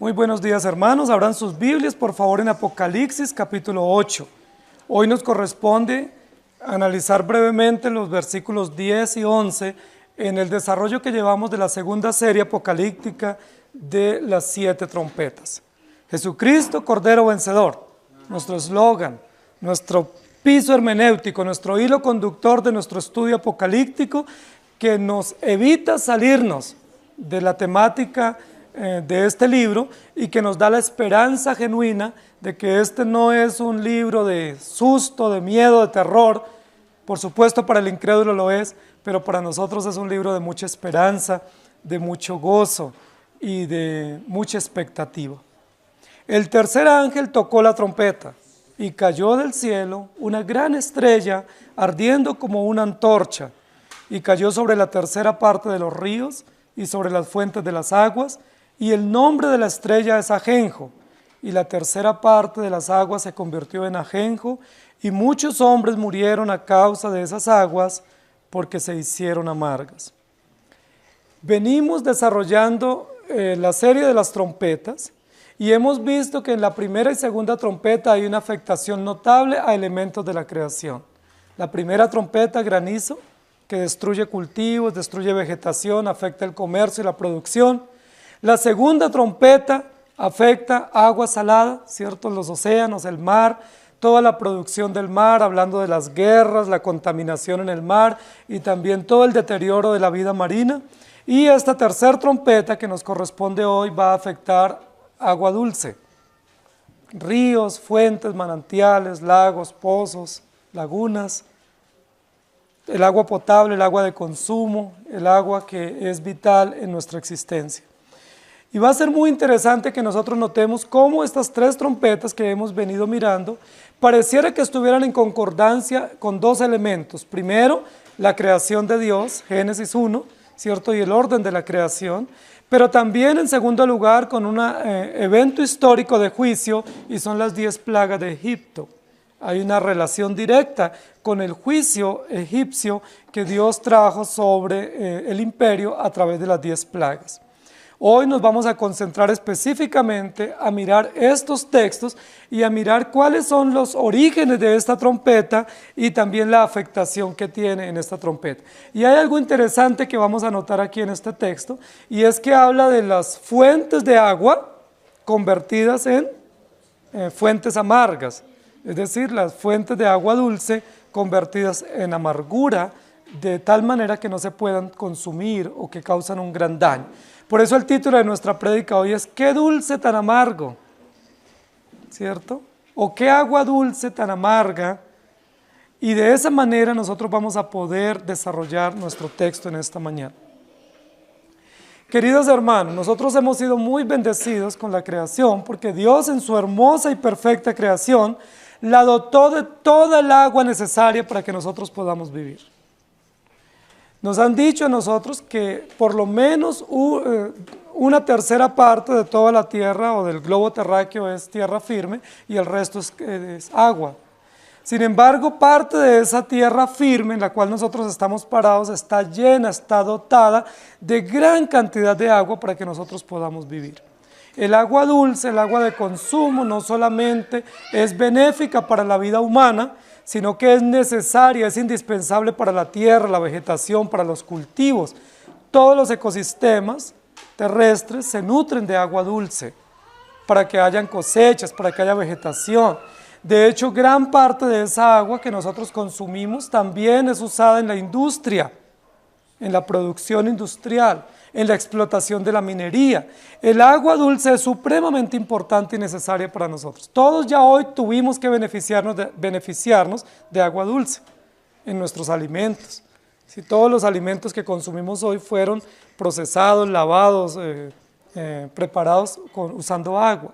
Muy buenos días, hermanos. Abran sus Biblias, por favor, en Apocalipsis capítulo 8. Hoy nos corresponde analizar brevemente los versículos 10 y 11 en el desarrollo que llevamos de la segunda serie apocalíptica de las 7 trompetas. Jesucristo, Cordero Vencedor, nuestro eslogan, nuestro piso hermenéutico, nuestro hilo conductor de nuestro estudio apocalíptico que nos evita salirnos de la temática de este libro y que nos da la esperanza genuina de que este no es un libro de susto, de miedo, de terror. Por supuesto para el incrédulo lo es, pero para nosotros es un libro de mucha esperanza, de mucho gozo y de mucha expectativa. El tercer ángel tocó la trompeta y cayó del cielo una gran estrella ardiendo como una antorcha y cayó sobre la tercera parte de los ríos y sobre las fuentes de las aguas, y el nombre de la estrella es Ajenjo, y la tercera parte de las aguas se convirtió en ajenjo, y muchos hombres murieron a causa de esas aguas, porque se hicieron amargas. Venimos desarrollando la serie de las trompetas, y hemos visto que en la primera y segunda trompeta hay una afectación notable a elementos de la creación. La primera trompeta, granizo, que destruye cultivos, destruye vegetación, afecta el comercio y la producción. La segunda trompeta afecta agua salada, ¿cierto? Los océanos, el mar, toda la producción del mar, hablando de las guerras, la contaminación en el mar y también todo el deterioro de la vida marina. Y esta tercera trompeta que nos corresponde hoy va a afectar agua dulce, ríos, fuentes, manantiales, lagos, pozos, lagunas, el agua potable, el agua de consumo, el agua que es vital en nuestra existencia. Y va a ser muy interesante que nosotros notemos cómo estas 3 trompetas que hemos venido mirando pareciera que estuvieran en concordancia con 2 elementos. Primero, la creación de Dios, Génesis 1, ¿cierto? Y el orden de la creación, pero también en segundo lugar con un evento histórico de juicio y son las 10 plagas de Egipto. Hay una relación directa con el juicio egipcio que Dios trajo sobre el imperio a través de las 10 plagas. Hoy nos vamos a concentrar específicamente a mirar estos textos y a mirar cuáles son los orígenes de esta trompeta y también la afectación que tiene en esta trompeta. Y hay algo interesante que vamos a notar aquí en este texto, y es que habla de las fuentes de agua convertidas en fuentes amargas, es decir, las fuentes de agua dulce convertidas en amargura, de tal manera que no se puedan consumir o que causan un gran daño. Por eso el título de nuestra prédica hoy es ¿qué dulce tan amargo? ¿Cierto? O ¿qué agua dulce tan amarga? Y de esa manera nosotros vamos a poder desarrollar nuestro texto en esta mañana. Queridos hermanos, nosotros hemos sido muy bendecidos con la creación porque Dios en su hermosa y perfecta creación la dotó de toda el agua necesaria para que nosotros podamos vivir. Nos han dicho a nosotros que por lo menos una tercera parte de toda la tierra o del globo terráqueo es tierra firme y el resto es agua. Sin embargo, parte de esa tierra firme en la cual nosotros estamos parados está llena, está dotada de gran cantidad de agua para que nosotros podamos vivir. El agua dulce, el agua de consumo, no solamente es benéfica para la vida humana, sino que es necesaria, es indispensable para la tierra, la vegetación, para los cultivos. Todos los ecosistemas terrestres se nutren de agua dulce para que hayan cosechas, para que haya vegetación. De hecho, gran parte de esa agua que nosotros consumimos también es usada en la industria, en la producción industrial, en la explotación de la minería. El agua dulce es supremamente importante y necesaria para nosotros. Todos ya hoy tuvimos que beneficiarnos de agua dulce en nuestros alimentos. Si todos los alimentos que consumimos hoy fueron procesados, lavados, preparados usando agua.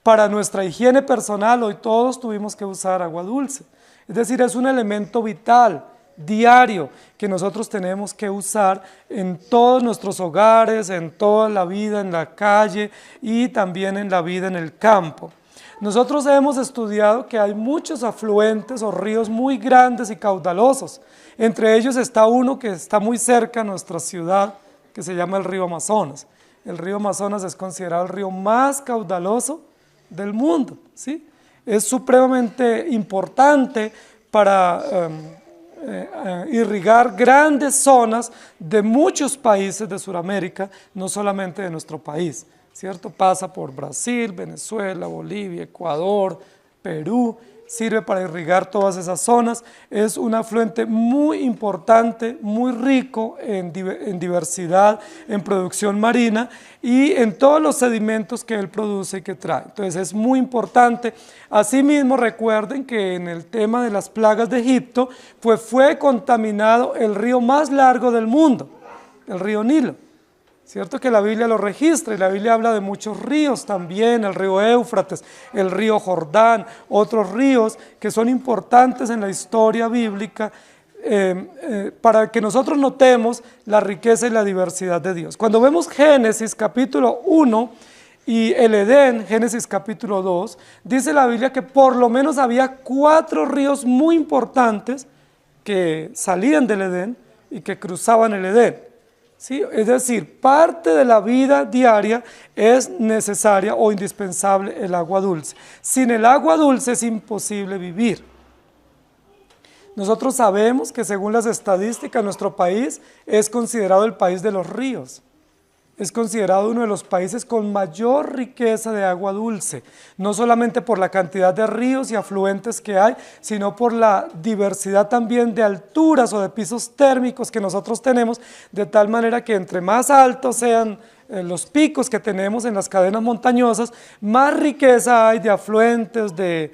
Para nuestra higiene personal hoy todos tuvimos que usar agua dulce. Es decir, es un elemento vital, diario, que nosotros tenemos que usar en todos nuestros hogares, en toda la vida en la calle y también en la vida en el campo. Nosotros hemos estudiado que hay muchos afluentes o ríos muy grandes y caudalosos. Entre ellos está uno que está muy cerca a nuestra ciudad, que se llama el río Amazonas. El río Amazonas es considerado el río más caudaloso del mundo, ¿sí? Es supremamente importante para irrigar grandes zonas de muchos países de Sudamérica, no solamente de nuestro país, ¿cierto? Pasa por Brasil, Venezuela, Bolivia, Ecuador, Perú, sirve para irrigar todas esas zonas. Es un afluente muy importante, muy rico en diversidad, en producción marina y en todos los sedimentos que él produce y que trae. Entonces es muy importante. Asimismo, recuerden que en el tema de las plagas de Egipto, pues fue contaminado el río más largo del mundo, el río Nilo. Cierto que la Biblia lo registra y la Biblia habla de muchos ríos también, el río Éufrates, el río Jordán, otros ríos que son importantes en la historia bíblica para que nosotros notemos la riqueza y la diversidad de Dios. Cuando vemos Génesis capítulo 1 y el Edén, Génesis capítulo 2, dice la Biblia que por lo menos había 4 ríos muy importantes que salían del Edén y que cruzaban el Edén. ¿Sí? Es decir, parte de la vida diaria es necesaria o indispensable el agua dulce. Sin el agua dulce es imposible vivir. Nosotros sabemos que según las estadísticas, nuestro país es considerado el país de los ríos. Es considerado uno de los países con mayor riqueza de agua dulce, no solamente por la cantidad de ríos y afluentes que hay, sino por la diversidad también de alturas o de pisos térmicos que nosotros tenemos, de tal manera que entre más altos sean los picos que tenemos en las cadenas montañosas, más riqueza hay de afluentes, de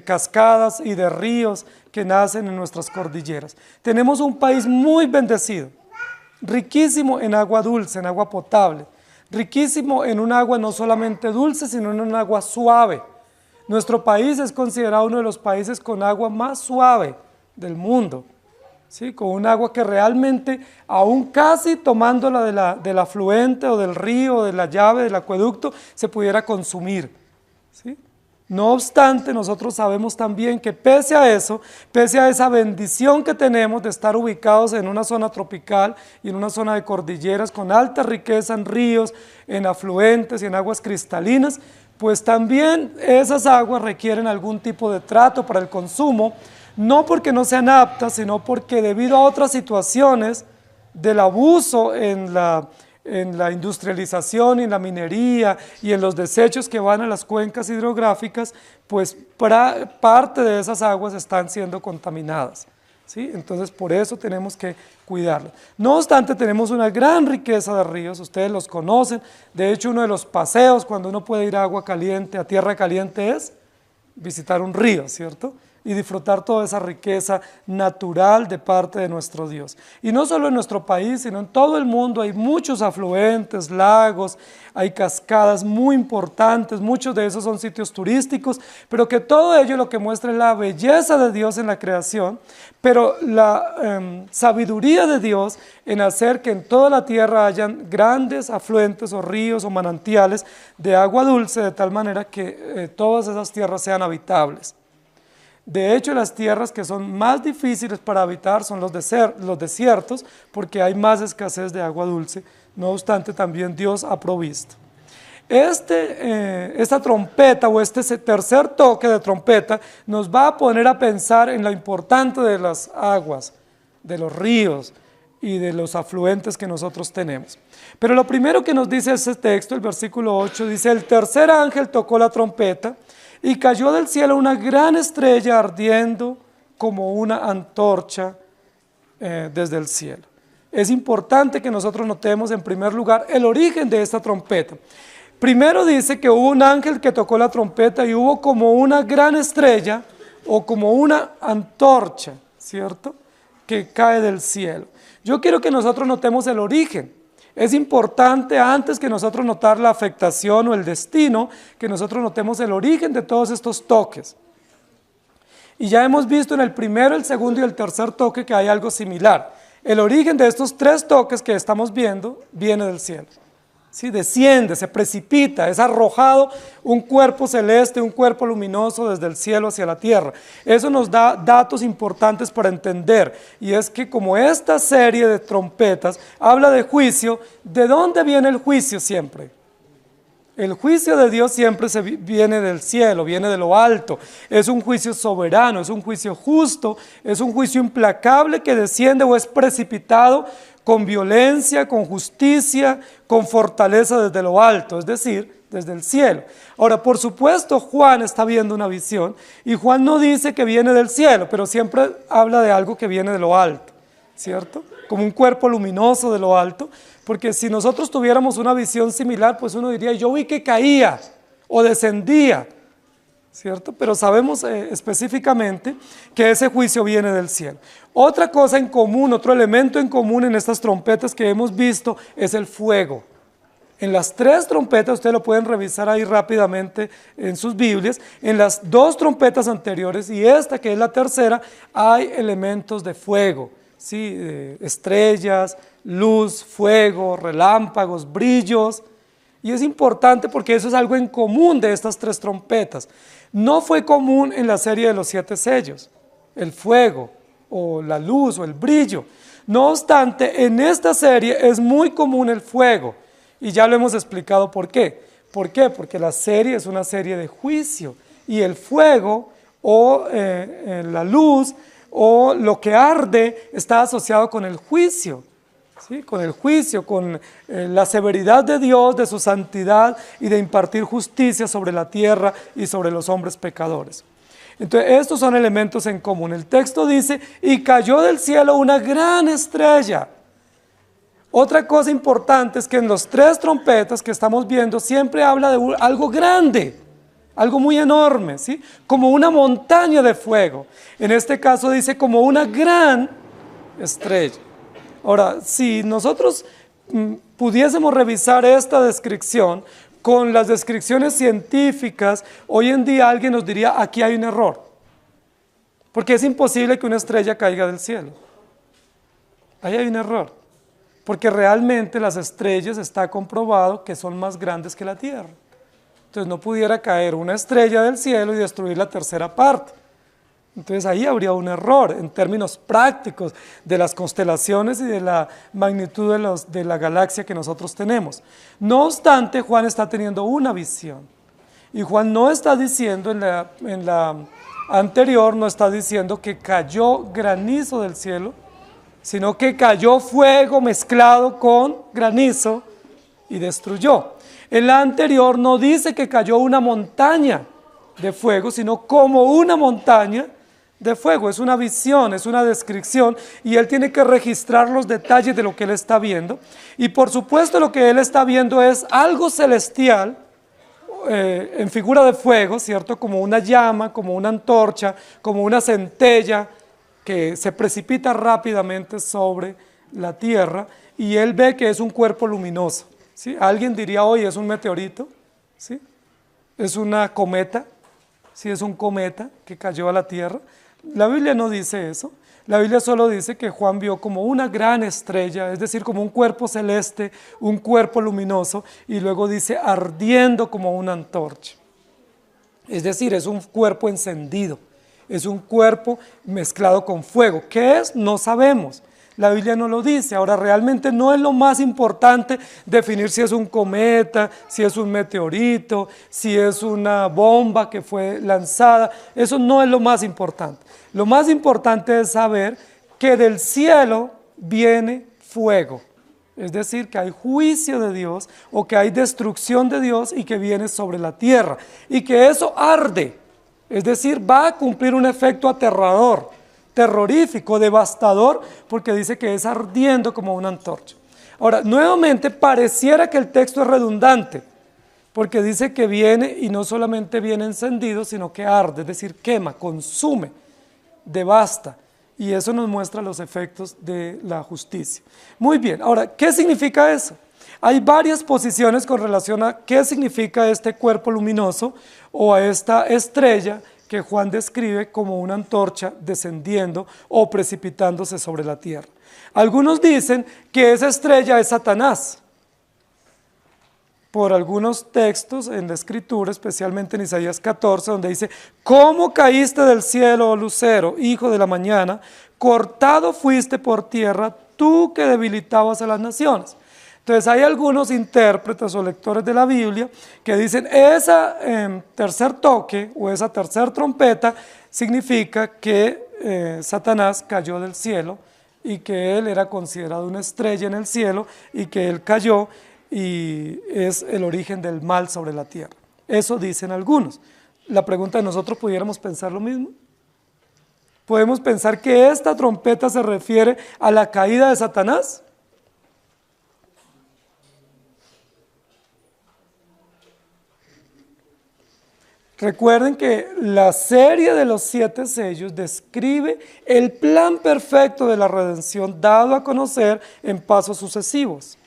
cascadas y de ríos que nacen en nuestras cordilleras. Tenemos un país muy bendecido, riquísimo en agua dulce, en agua potable, riquísimo en un agua no solamente dulce, sino en un agua suave. Nuestro país es considerado uno de los países con agua más suave del mundo, ¿sí? Con un agua que realmente, aún casi tomándola del afluente o del río, de la llave, del acueducto, se pudiera consumir, ¿sí? No obstante, nosotros sabemos también que pese a eso, pese a esa bendición que tenemos de estar ubicados en una zona tropical y en una zona de cordilleras con alta riqueza en ríos, en afluentes y en aguas cristalinas, pues también esas aguas requieren algún tipo de trato para el consumo, no porque no sean aptas, sino porque debido a otras situaciones del abuso en la industrialización, en la minería y en los desechos que van a las cuencas hidrográficas, pues parte de esas aguas están siendo contaminadas, ¿sí? Entonces por eso tenemos que cuidarlas. No obstante, tenemos una gran riqueza de ríos, ustedes los conocen. De hecho, uno de los paseos cuando uno puede ir a agua caliente, a tierra caliente, es visitar un río, ¿cierto? Y disfrutar toda esa riqueza natural de parte de nuestro Dios. Y no solo en nuestro país, sino en todo el mundo hay muchos afluentes, lagos, hay cascadas muy importantes, muchos de esos son sitios turísticos, pero que todo ello lo que muestra es la belleza de Dios en la creación, pero la sabiduría de Dios en hacer que en toda la tierra hayan grandes afluentes o ríos o manantiales de agua dulce, de tal manera que todas esas tierras sean habitables. De hecho, las tierras que son más difíciles para habitar son los desiertos, porque hay más escasez de agua dulce. No obstante, también Dios ha provisto. Esta trompeta o este tercer toque de trompeta nos va a poner a pensar en lo importante de las aguas, de los ríos y de los afluentes que nosotros tenemos. Pero lo primero que nos dice ese texto, el versículo 8, dice: el tercer ángel tocó la trompeta y cayó del cielo una gran estrella ardiendo como una antorcha desde el cielo. Es importante que nosotros notemos en primer lugar el origen de esta trompeta. Primero dice que hubo un ángel que tocó la trompeta y hubo como una gran estrella o como una antorcha, ¿cierto?, que cae del cielo. Yo quiero que nosotros notemos el origen. Es importante, antes que nosotros notar la afectación o el destino, que nosotros notemos el origen de todos estos toques. Y ya hemos visto en el primero, el segundo y el tercer toque que hay algo similar. El origen de estos 3 toques que estamos viendo viene del cielo. ¿sí? Desciende, se precipita, es arrojado un cuerpo celeste, un cuerpo luminoso desde el cielo hacia la tierra. Eso nos da datos importantes para entender, y es que como esta serie de trompetas habla de juicio, ¿de dónde viene el juicio siempre? El juicio de Dios siempre viene del cielo, viene de lo alto. Es un juicio soberano, es un juicio justo, es un juicio implacable que desciende o es precipitado con violencia, con justicia, con fortaleza desde lo alto, es decir, desde el cielo. Ahora, por supuesto, Juan está viendo una visión y Juan no dice que viene del cielo, pero siempre habla de algo que viene de lo alto, ¿cierto? Como un cuerpo luminoso de lo alto, porque si nosotros tuviéramos una visión similar, pues uno diría, yo vi que caía o descendía, ¿cierto? Pero sabemos específicamente que ese juicio viene del cielo. Otra cosa en común, otro elemento en común en estas trompetas que hemos visto es el fuego. En las 3 trompetas, ustedes lo pueden revisar ahí rápidamente en sus Biblias, en las 2 trompetas anteriores y esta que es la tercera, hay elementos de fuego, ¿sí? Estrellas, luz, fuego, relámpagos, brillos. Y es importante porque eso es algo en común de estas 3 trompetas. No fue común en la serie de los 7 sellos, el fuego o la luz o el brillo. No obstante, en esta serie es muy común el fuego y ya lo hemos explicado por qué. ¿Por qué? Porque la serie es una serie de juicio y el fuego o la luz o lo que arde está asociado con el juicio. ¿Sí? Con el juicio, con la severidad de Dios, de su santidad y de impartir justicia sobre la tierra y sobre los hombres pecadores. Entonces, estos son elementos en común. El texto dice, y cayó del cielo una gran estrella. Otra cosa importante es que en los 3 trompetas que estamos viendo siempre habla de algo grande, algo muy enorme, ¿sí? Como una montaña de fuego. En este caso dice como una gran estrella. Ahora, si nosotros pudiésemos revisar esta descripción con las descripciones científicas, hoy en día alguien nos diría, aquí hay un error, porque es imposible que una estrella caiga del cielo. Ahí hay un error, porque realmente las estrellas está comprobado que son más grandes que la Tierra. Entonces no pudiera caer una estrella del cielo y destruir la tercera parte. Entonces ahí habría un error en términos prácticos de las constelaciones y de la magnitud de la galaxia que nosotros tenemos. No obstante, Juan está teniendo una visión. Y Juan no está diciendo en la anterior, no está diciendo que cayó granizo del cielo, sino que cayó fuego mezclado con granizo y destruyó. En la anterior no dice que cayó una montaña de fuego, sino como una montaña de fuego. Es una visión, es una descripción y él tiene que registrar los detalles de lo que él está viendo. Y por supuesto lo que él está viendo es algo celestial en figura de fuego, ¿cierto? Como una llama, como una antorcha, como una centella que se precipita rápidamente sobre la tierra y él ve que es un cuerpo luminoso, ¿sí? Alguien diría, oye, ¿es un meteorito? ¿Sí? ¿Es una cometa? ¿Sí? ¿Es un cometa que cayó a la tierra? La Biblia no dice eso. La Biblia solo dice que Juan vio como una gran estrella, es decir, como un cuerpo celeste, un cuerpo luminoso, y luego dice ardiendo como una antorcha. Es decir, es un cuerpo encendido, es un cuerpo mezclado con fuego. ¿Qué es? No sabemos. La Biblia no lo dice. Ahora, realmente no es lo más importante definir si es un cometa, si es un meteorito, si es una bomba que fue lanzada. Eso no es lo más importante. Lo más importante es saber que del cielo viene fuego. Es decir, que hay juicio de Dios o que hay destrucción de Dios y que viene sobre la tierra. Y que eso arde. Es decir, va a cumplir un efecto aterrador, terrorífico, devastador, porque dice que es ardiendo como una antorcha. Ahora, nuevamente pareciera que el texto es redundante, porque dice que viene y no solamente viene encendido, sino que arde, es decir, quema, consume, devasta, y eso nos muestra los efectos de la justicia. Muy bien, ahora, ¿qué significa eso? Hay varias posiciones con relación a qué significa este cuerpo luminoso o a esta estrella que Juan describe como una antorcha descendiendo o precipitándose sobre la tierra. Algunos dicen que esa estrella es Satanás. por algunos textos en la Escritura, especialmente en Isaías 14, donde dice: ¿cómo caíste del cielo, oh lucero, hijo de la mañana? Cortado fuiste por tierra, tú que debilitabas a las naciones. Entonces hay algunos intérpretes o lectores de la Biblia que dicen ese tercer toque o esa tercer trompeta significa que Satanás cayó del cielo y que él era considerado una estrella en el cielo y que él cayó y es el origen del mal sobre la tierra. Eso dicen algunos. La pregunta es: ¿nosotros pudiéramos pensar lo mismo? ¿Podemos pensar que esta trompeta se refiere a la caída de Satanás? Recuerden que la serie de los 7 sellos describe el plan perfecto de la redención dado a conocer en pasos sucesivos.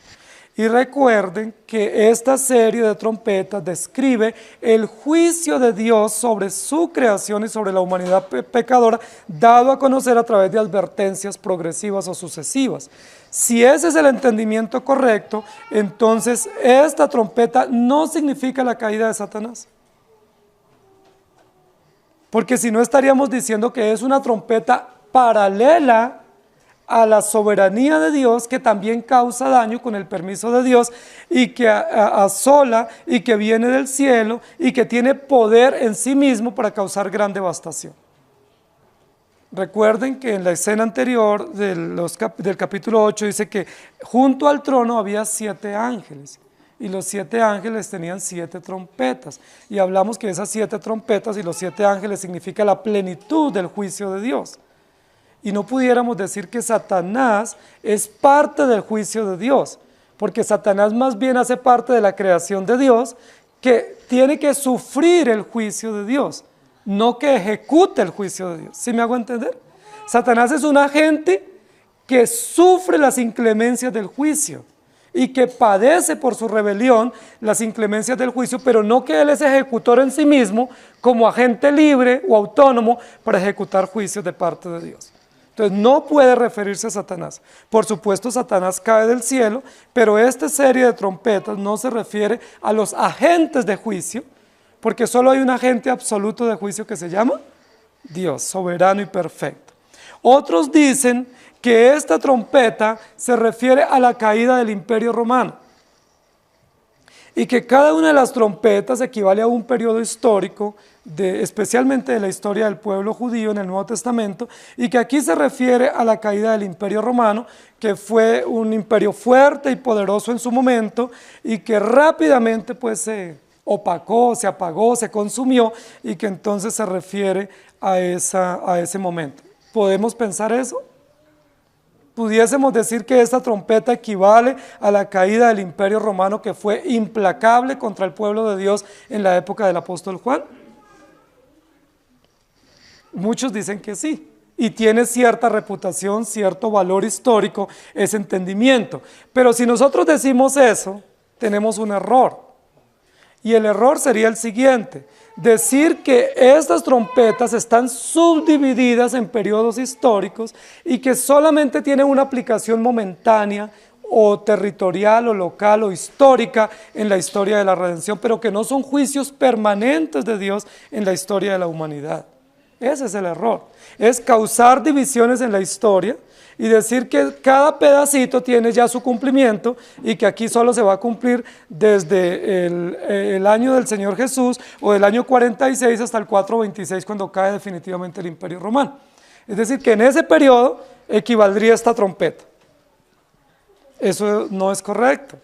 Y recuerden que esta serie de trompetas describe el juicio de Dios sobre su creación y sobre la humanidad pecadora, dado a conocer a través de advertencias progresivas o sucesivas. Si ese es el entendimiento correcto, entonces esta trompeta no significa la caída de Satanás. Porque si no, estaríamos diciendo que es una trompeta paralela a la soberanía de Dios, que también causa daño con el permiso de Dios y que asola y que viene del cielo y que tiene poder en sí mismo para causar gran devastación. Recuerden que en la escena anterior del capítulo 8 dice que junto al trono había 7 ángeles. Y los 7 ángeles tenían 7 trompetas. Y hablamos que esas 7 trompetas y los 7 ángeles significa la plenitud del juicio de Dios. Y no pudiéramos decir que Satanás es parte del juicio de Dios, porque Satanás más bien hace parte de la creación de Dios, que tiene que sufrir el juicio de Dios, no que ejecute el juicio de Dios. ¿Sí me hago entender? Satanás es un agente que sufre las inclemencias del juicio y que padece por su rebelión las inclemencias del juicio, pero no que él es ejecutor en sí mismo como agente libre o autónomo para ejecutar juicios de parte de Dios. Entonces no puede referirse a Satanás. Por supuesto, Satanás cae del cielo, pero esta serie de trompetas no se refiere a los agentes de juicio, porque solo hay un agente absoluto de juicio que se llama Dios, soberano y perfecto. Otros dicen que esta trompeta se refiere a la caída del Imperio Romano y que cada una de las trompetas equivale a un periodo histórico, especialmente de la historia del pueblo judío en el Nuevo Testamento, y que aquí se refiere a la caída del Imperio Romano, que fue un imperio fuerte y poderoso en su momento y que rápidamente pues se opacó, se apagó, se consumió, y que entonces se refiere a ese momento. ¿Podemos pensar eso? Pudiésemos decir que esta trompeta equivale a la caída del Imperio Romano, que fue implacable contra el pueblo de Dios en la época del apóstol Juan. Muchos dicen que sí, y tiene cierta reputación, cierto valor histórico ese entendimiento. Pero si nosotros decimos eso, tenemos un error. Y el error sería el siguiente: decir que estas trompetas están subdivididas en periodos históricos y que solamente tienen una aplicación momentánea o territorial o local o histórica en la historia de la redención, pero que no son juicios permanentes de Dios en la historia de la humanidad. Ese es el error, es causar divisiones en la historia y decir que cada pedacito tiene ya su cumplimiento y que aquí solo se va a cumplir desde el año del Señor Jesús o del año 46 hasta el 426, cuando cae definitivamente el Imperio Romano. Es decir, que en ese periodo equivaldría esta trompeta. Eso no es correcto,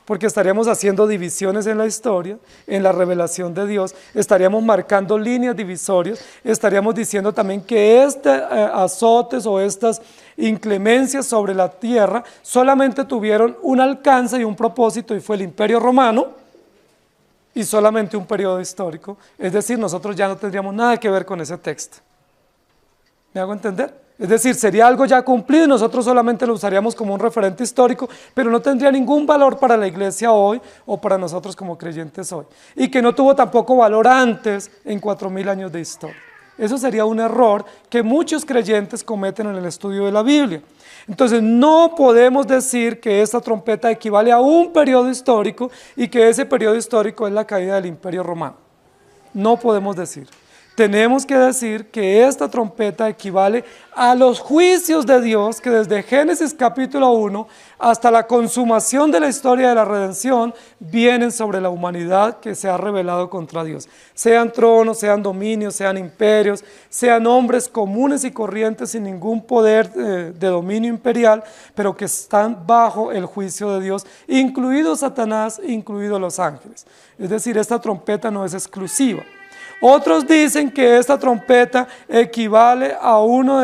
porque estaríamos haciendo divisiones en la historia, en la revelación de Dios, estaríamos marcando líneas divisorias, estaríamos diciendo también que azotes o estas inclemencias sobre la tierra solamente tuvieron un alcance y un propósito, y fue el Imperio Romano, y solamente un periodo histórico. Es decir, nosotros ya no tendríamos nada que ver con ese texto. ¿Me hago entender? Es decir, sería algo ya cumplido y nosotros solamente lo usaríamos como un referente histórico, pero no tendría ningún valor para la iglesia hoy o para nosotros como creyentes hoy. Y que no tuvo tampoco valor antes en 4000 años de historia. Eso sería un error que muchos creyentes cometen en el estudio de la Biblia. Entonces no podemos decir que esta trompeta equivale a un periodo histórico y que ese periodo histórico es la caída del Imperio Romano. No podemos decir. Tenemos que decir que esta trompeta equivale a los juicios de Dios que desde Génesis capítulo 1 hasta la consumación de la historia de la redención vienen sobre la humanidad que se ha rebelado contra Dios. Sean tronos, sean dominios, sean imperios, sean hombres comunes y corrientes sin ningún poder de dominio imperial, pero que están bajo el juicio de Dios, incluido Satanás, incluidos los ángeles. Es decir, esta trompeta no es exclusiva. Otros dicen que esta trompeta equivale a uno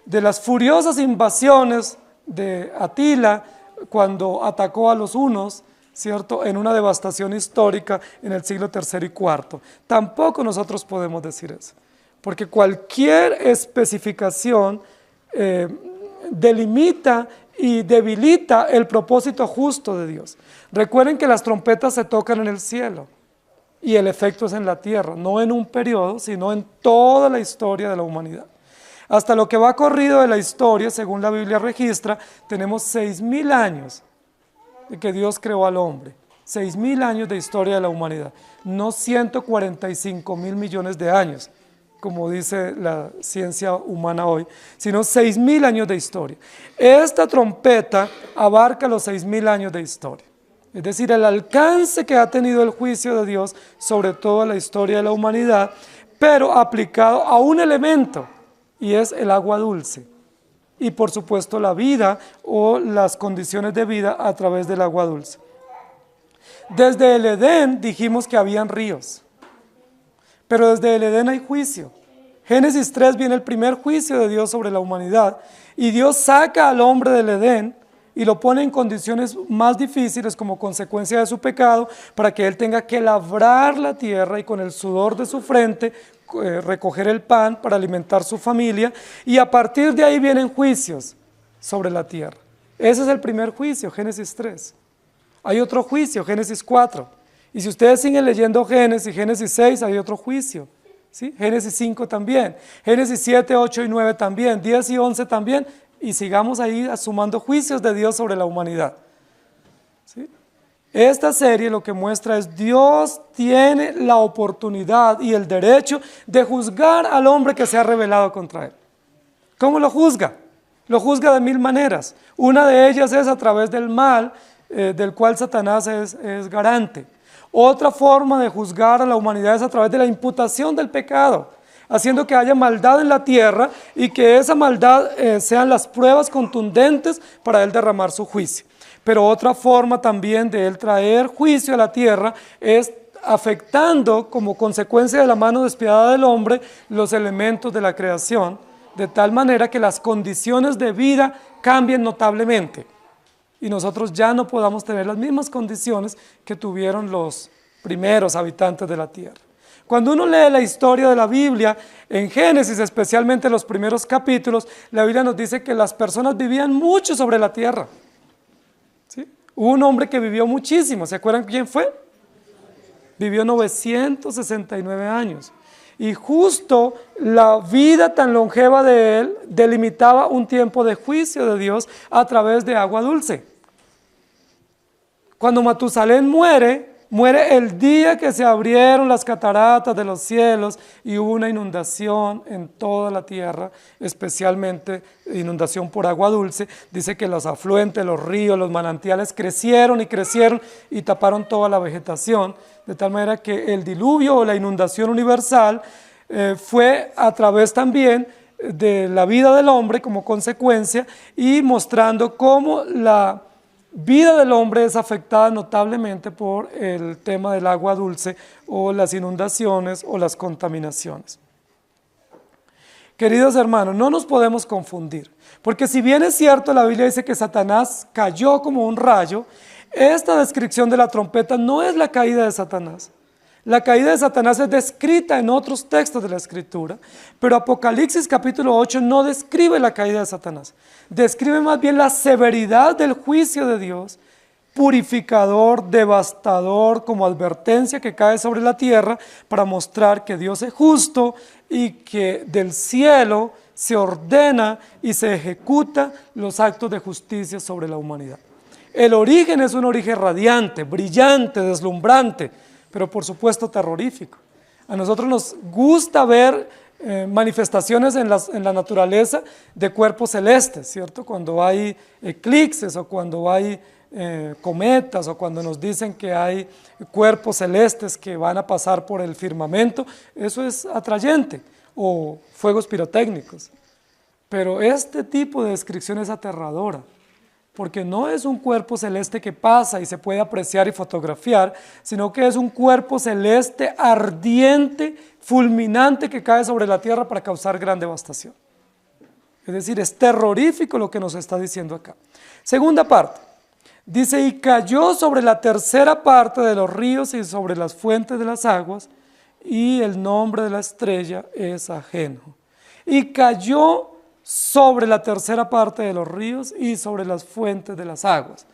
de las furiosas invasiones de Atila cuando atacó a los hunos, ¿cierto?, en una devastación histórica en el siglo III y IV. Tampoco nosotros podemos decir eso, porque cualquier especificación delimita y debilita el propósito justo de Dios. Recuerden que las trompetas se tocan en el cielo. Y el efecto es en la tierra, no en un periodo, sino en toda la historia de la humanidad. Hasta lo que va corrido de la historia, según la Biblia registra, tenemos 6.000 años de que Dios creó al hombre. 6.000 años de historia de la humanidad, no 145.000 millones de años, como dice la ciencia humana hoy, sino 6.000 años de historia. Esta trompeta abarca los 6.000 años de historia. Es decir, el alcance que ha tenido el juicio de Dios sobre toda la historia de la humanidad, pero aplicado a un elemento, y es el agua dulce. Y por supuesto la vida o las condiciones de vida a través del agua dulce. Desde el Edén dijimos que habían ríos, pero desde el Edén hay juicio. Génesis 3 viene el primer juicio de Dios sobre la humanidad, y Dios saca al hombre del Edén, y lo pone en condiciones más difíciles como consecuencia de su pecado, para que él tenga que labrar la tierra y con el sudor de su frente recoger el pan para alimentar su familia, y a partir de ahí vienen juicios sobre la tierra. Ese es el primer juicio, Génesis 3. Hay otro juicio, Génesis 4. Y si ustedes siguen leyendo Génesis 6, hay otro juicio. ¿Sí? Génesis 5 también, Génesis 7, 8 y 9 también, 10 y 11 también, y sigamos ahí sumando juicios de Dios sobre la humanidad. ¿Sí? Esta serie lo que muestra es Dios tiene la oportunidad y el derecho de juzgar al hombre que se ha rebelado contra él. ¿Cómo lo juzga? Lo juzga de 1000 maneras. Una de ellas es a través del mal, del cual Satanás es garante. Otra forma de juzgar a la humanidad es a través de la imputación del pecado, haciendo que haya maldad en la tierra y que esa maldad sean las pruebas contundentes para él derramar su juicio. Pero otra forma también de él traer juicio a la tierra es afectando como consecuencia de la mano despiadada del hombre los elementos de la creación, de tal manera que las condiciones de vida cambien notablemente y nosotros ya no podamos tener las mismas condiciones que tuvieron los primeros habitantes de la tierra. Cuando uno lee la historia de la Biblia, en Génesis, especialmente los primeros capítulos, la Biblia nos dice que las personas vivían mucho sobre la tierra. ¿Sí? Hubo un hombre que vivió muchísimo, ¿se acuerdan quién fue? Vivió 969 años. Y justo la vida tan longeva de él delimitaba un tiempo de juicio de Dios a través de agua dulce. Cuando Matusalén muere el día que se abrieron las cataratas de los cielos y hubo una inundación en toda la tierra, especialmente inundación por agua dulce. Dice que los afluentes, los ríos, los manantiales crecieron y taparon toda la vegetación, de tal manera que el diluvio o la inundación universal fue a través también de la vida del hombre como consecuencia, y mostrando cómo la vida del hombre es afectada notablemente por el tema del agua dulce o las inundaciones o las contaminaciones. Queridos hermanos, no nos podemos confundir, porque si bien es cierto, la Biblia dice que Satanás cayó como un rayo, esta descripción de la trompeta no es la caída de Satanás. La caída de Satanás es descrita en otros textos de la Escritura, pero Apocalipsis capítulo 8 no describe la caída de Satanás. Describe más bien la severidad del juicio de Dios purificador, devastador, como advertencia que cae sobre la tierra para mostrar que Dios es justo y que del cielo se ordena y se ejecuta los actos de justicia sobre la humanidad. El origen es un origen radiante, brillante, deslumbrante, pero por supuesto terrorífico. A nosotros nos gusta ver manifestaciones en la naturaleza de cuerpos celestes, ¿cierto? Cuando hay eclipses o cuando hay cometas o cuando nos dicen que hay cuerpos celestes que van a pasar por el firmamento, eso es atrayente, o fuegos pirotécnicos. Pero este tipo de descripción es aterradora, porque no es un cuerpo celeste que pasa y se puede apreciar y fotografiar, sino que es un cuerpo celeste ardiente, fulminante, que cae sobre la tierra para causar gran devastación. Es decir, es terrorífico lo que nos está diciendo acá. Segunda parte, dice, y cayó sobre la tercera parte de los ríos y sobre las fuentes de las aguas, y el nombre de la estrella es ajeno. Y cayó sobre la tercera parte de los ríos y sobre las fuentes de las aguas.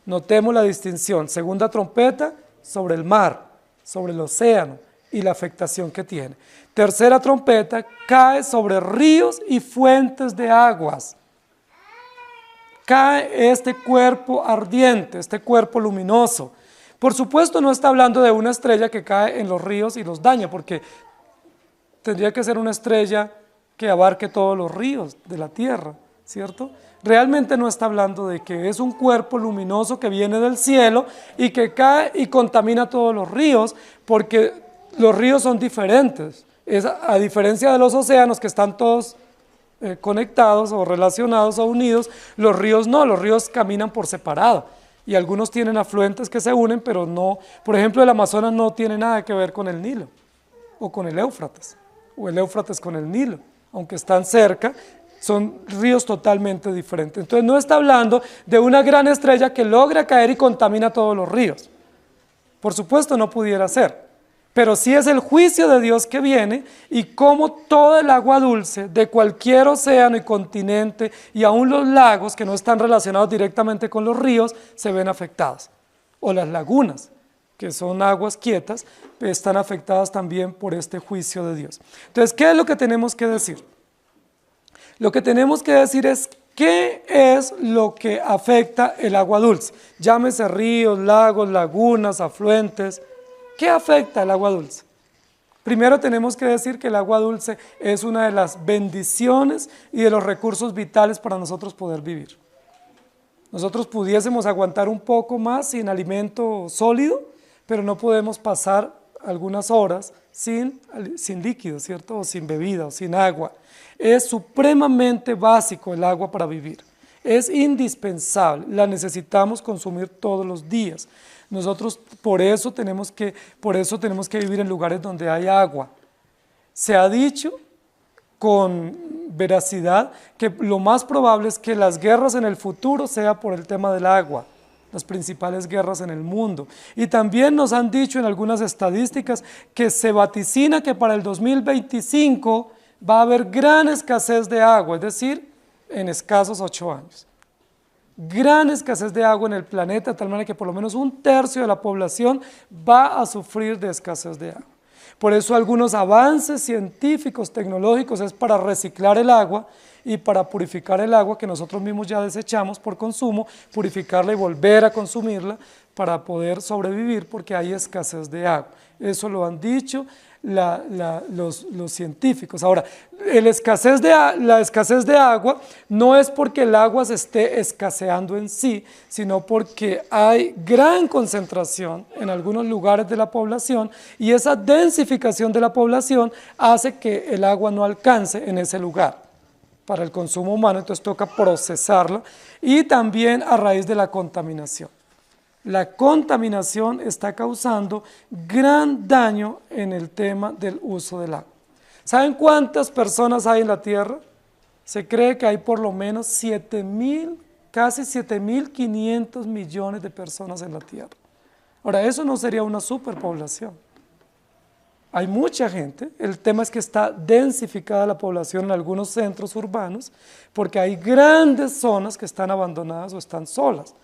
Notemos la distinción. Segunda trompeta, sobre el mar, sobre el océano y la afectación que tiene. Tercera trompeta, cae sobre ríos y fuentes de aguas. Cae este cuerpo ardiente, este cuerpo luminoso. Por supuesto no está hablando de una estrella que cae en los ríos y los daña, porque tendría que ser una estrella que abarque todos los ríos de la tierra, ¿cierto? Realmente no está hablando de que es un cuerpo luminoso que viene del cielo y que cae y contamina todos los ríos, porque los ríos son diferentes. A diferencia de los océanos que están todos conectados o relacionados o unidos, los ríos no, los ríos caminan por separado. Y algunos tienen afluentes que se unen, pero no, por ejemplo, el Amazonas no tiene nada que ver con el Nilo, o con el Éufrates, o el Éufrates con el Nilo, aunque están cerca, son ríos totalmente diferentes. Entonces no está hablando de una gran estrella que logra caer y contamina todos los ríos. Por supuesto no pudiera ser, pero sí es el juicio de Dios que viene y cómo todo el agua dulce de cualquier océano y continente y aún los lagos que no están relacionados directamente con los ríos se ven afectados. O las lagunas, que son aguas quietas, están afectadas también por este juicio de Dios. Entonces, ¿qué es lo que tenemos que decir? Lo que tenemos que decir es qué es lo que afecta el agua dulce. Llámese ríos, lagos, lagunas, afluentes. ¿Qué afecta el agua dulce? Primero tenemos que decir que el agua dulce es una de las bendiciones y de los recursos vitales para nosotros poder vivir. Nosotros pudiésemos aguantar un poco más sin alimento sólido, pero no podemos pasar algunas horas sin líquido, ¿cierto? O sin bebida, o sin agua. Es supremamente básico el agua para vivir. Es indispensable, la necesitamos consumir todos los días. Nosotros por eso tenemos que vivir en lugares donde hay agua. Se ha dicho con veracidad que lo más probable es que las guerras en el futuro sea por el tema del agua, las principales guerras en el mundo. Y también nos han dicho en algunas estadísticas que se vaticina que para el 2025 va a haber gran escasez de agua, es decir, en escasos 8 años. Gran escasez de agua en el planeta, de tal manera que por lo menos 1/3 de la población va a sufrir de escasez de agua. Por eso algunos avances científicos, tecnológicos, es para reciclar el agua y para purificar el agua que nosotros mismos ya desechamos por consumo, purificarla y volver a consumirla para poder sobrevivir porque hay escasez de agua. Eso lo han dicho los científicos. Ahora, la escasez de agua no es porque el agua se esté escaseando en sí, sino porque hay gran concentración en algunos lugares de la población y esa densificación de la población hace que el agua no alcance en ese lugar para el consumo humano, entonces toca procesarla y también a raíz de la contaminación. La contaminación está causando gran daño en el tema del uso del agua. ¿Saben cuántas personas hay en la Tierra? Se cree que hay por lo menos 7.000, casi 7.500 millones de personas en la Tierra. Ahora, eso no sería una superpoblación. Hay mucha gente, el tema es que está densificada la población en algunos centros urbanos porque hay grandes zonas que están abandonadas o están solas.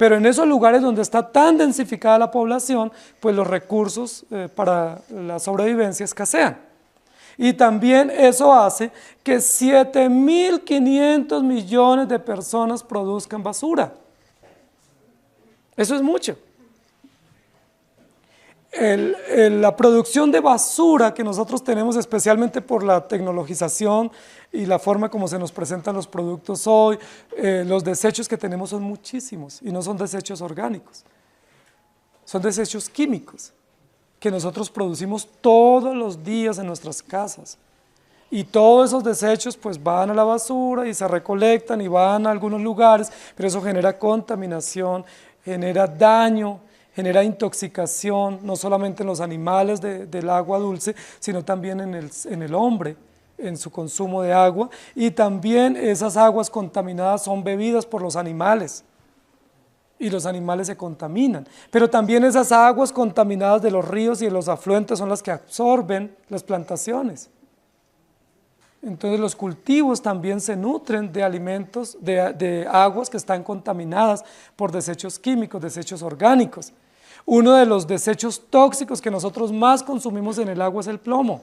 Pero en esos lugares donde está tan densificada la población, pues los recursos para la sobrevivencia escasean. Y también eso hace que 7.500 millones de personas produzcan basura. Eso es mucho. La producción de basura que nosotros tenemos, especialmente por la tecnologización y la forma como se nos presentan los productos hoy, los desechos que tenemos son muchísimos y no son desechos orgánicos, son desechos químicos que nosotros producimos todos los días en nuestras casas. Y todos esos desechos pues van a la basura y se recolectan y van a algunos lugares, pero eso genera contaminación, genera daño, genera intoxicación, no solamente en los animales del agua dulce, sino también en el hombre, en su consumo de agua, y también esas aguas contaminadas son bebidas por los animales, y los animales se contaminan, pero también esas aguas contaminadas de los ríos y de los afluentes son las que absorben las plantaciones. Entonces los cultivos también se nutren de alimentos, de aguas que están contaminadas por desechos químicos, desechos orgánicos. Uno de los desechos tóxicos que nosotros más consumimos en el agua es el plomo.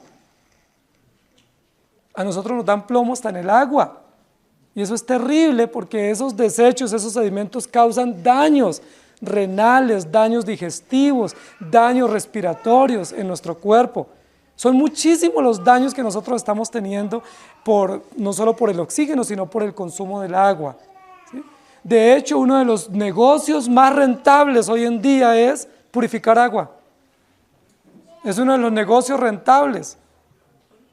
A nosotros nos dan plomo hasta en el agua. Y eso es terrible porque esos desechos, esos sedimentos causan daños renales, daños digestivos, daños respiratorios en nuestro cuerpo. Son muchísimos los daños que nosotros estamos teniendo no solo por el oxígeno, sino por el consumo del agua, ¿sí? De hecho, uno de los negocios más rentables hoy en día es purificar agua. Es uno de los negocios rentables.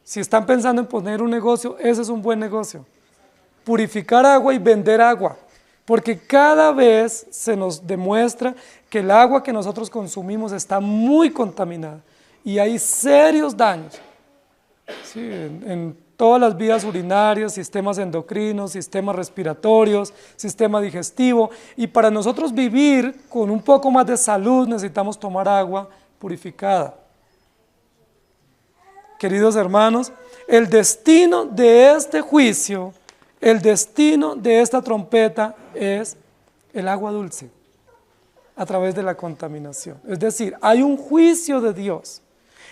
Si están pensando en poner un negocio, ese es un buen negocio. Purificar agua y vender agua, porque cada vez se nos demuestra que el agua que nosotros consumimos está muy contaminada y hay serios daños, ¿sí? En todas las vías urinarias, sistemas endocrinos, sistemas respiratorios, sistema digestivo, y para nosotros vivir con un poco más de salud necesitamos tomar agua purificada. Queridos hermanos, el destino de este juicio, el destino de esta trompeta es el agua dulce a través de la contaminación. Es decir, hay un juicio de Dios.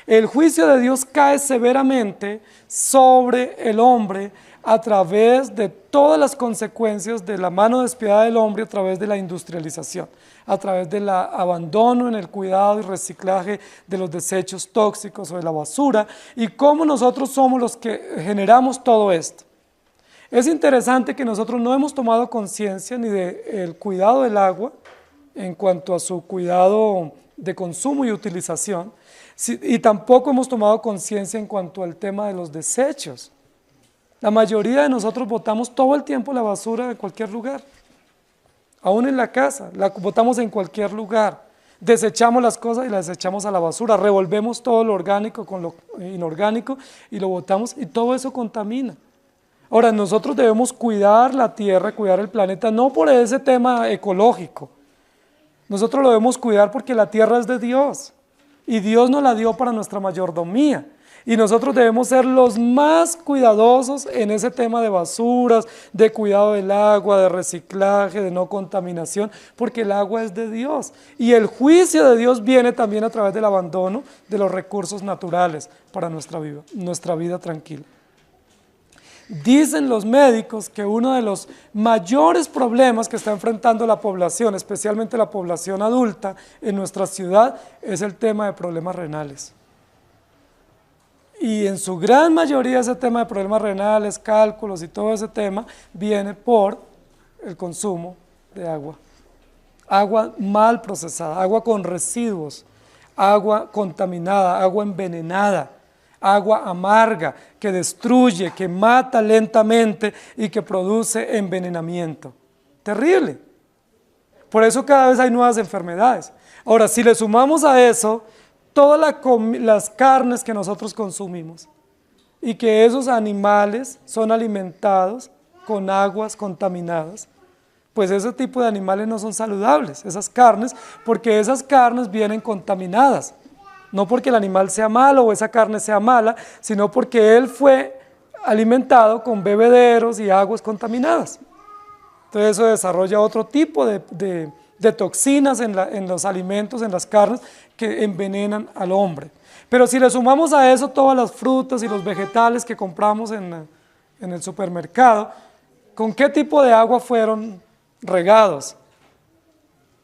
El juicio de Dios cae severamente sobre el hombre a través de todas las consecuencias de la mano despiadada del hombre a través de la industrialización, a través del abandono en el cuidado y reciclaje de los desechos tóxicos o de la basura, y cómo nosotros somos los que generamos todo esto. Es interesante que nosotros no hemos tomado conciencia ni del cuidado del agua en cuanto a su cuidado de consumo y utilización, y tampoco hemos tomado conciencia en cuanto al tema de los desechos. La mayoría de nosotros botamos todo el tiempo la basura en cualquier lugar, aún en la casa, la botamos en cualquier lugar, desechamos las cosas y las desechamos a la basura, revolvemos todo lo orgánico con lo inorgánico y lo botamos y todo eso contamina. Ahora, nosotros debemos cuidar la tierra, cuidar el planeta, no por ese tema ecológico. Nosotros lo debemos cuidar porque la tierra es de Dios y Dios nos la dio para nuestra mayordomía. Y nosotros debemos ser los más cuidadosos en ese tema de basuras, de cuidado del agua, de reciclaje, de no contaminación, porque el agua es de Dios. Y el juicio de Dios viene también a través del abandono de los recursos naturales para nuestra vida tranquila. Dicen los médicos que uno de los mayores problemas que está enfrentando la población, especialmente la población adulta en nuestra ciudad, es el tema de problemas renales. Y en su gran mayoría ese tema de problemas renales, cálculos y todo ese tema viene por el consumo de agua. Agua mal procesada, agua con residuos, agua contaminada, agua envenenada, agua amarga que destruye, que mata lentamente y que produce envenenamiento. Terrible. Por eso cada vez hay nuevas enfermedades. Ahora, si le sumamos a eso todas las carnes que nosotros consumimos y que esos animales son alimentados con aguas contaminadas, pues ese tipo de animales no son saludables, esas carnes, porque esas carnes vienen contaminadas. No porque el animal sea malo o esa carne sea mala, sino porque él fue alimentado con bebederos y aguas contaminadas. Entonces eso desarrolla otro tipo de de toxinas en los alimentos, en las carnes, que envenenan al hombre. Pero si le sumamos a eso todas las frutas y los vegetales que compramos en el supermercado, ¿con qué tipo de agua fueron regados?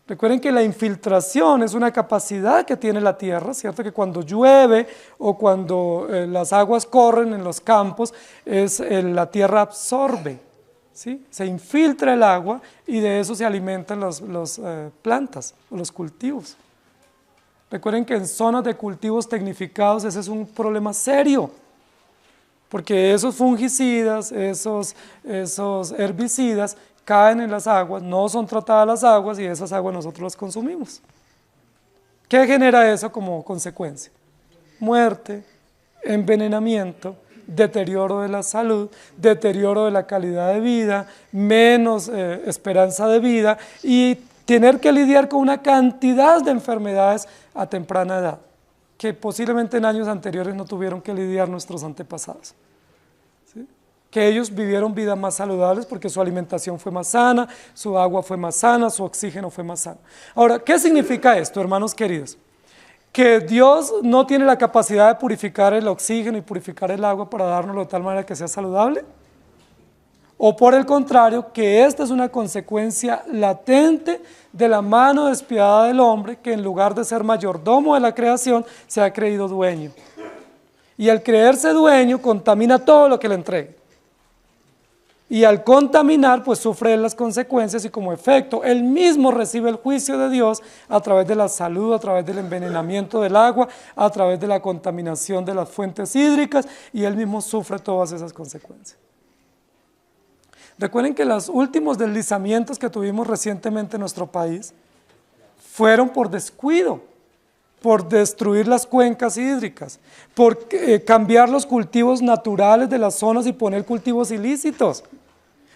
Recuerden que la infiltración es una capacidad que tiene la tierra, ¿cierto? Que cuando llueve o cuando las aguas corren en los campos, la tierra absorbe, ¿sí? Se infiltra el agua y de eso se alimentan las plantas o los cultivos. Recuerden que en zonas de cultivos tecnificados ese es un problema serio, porque esos fungicidas, esos herbicidas caen en las aguas, no son tratadas las aguas y esas aguas nosotros las consumimos. ¿Qué genera eso como consecuencia? Muerte, envenenamiento, deterioro de la salud, deterioro de la calidad de vida, menos esperanza de vida y tener que lidiar con una cantidad de enfermedades a temprana edad, que posiblemente en años anteriores no tuvieron que lidiar nuestros antepasados. ¿Sí? Que ellos vivieron vidas más saludables porque su alimentación fue más sana, su agua fue más sana, su oxígeno fue más sano. Ahora, ¿qué significa esto, hermanos queridos? Que Dios no tiene la capacidad de purificar el oxígeno y purificar el agua para dárnoslo de tal manera que sea saludable. O por el contrario, que esta es una consecuencia latente de la mano despiadada del hombre que en lugar de ser mayordomo de la creación, se ha creído dueño. Y al creerse dueño, contamina todo lo que le entregue. Y al contaminar, pues sufre las consecuencias y como efecto, él mismo recibe el juicio de Dios a través de la salud, a través del envenenamiento del agua, a través de la contaminación de las fuentes hídricas y él mismo sufre todas esas consecuencias. Recuerden que los últimos deslizamientos que tuvimos recientemente en nuestro país fueron por descuido, por destruir las cuencas hídricas, por cambiar los cultivos naturales de las zonas y poner cultivos ilícitos,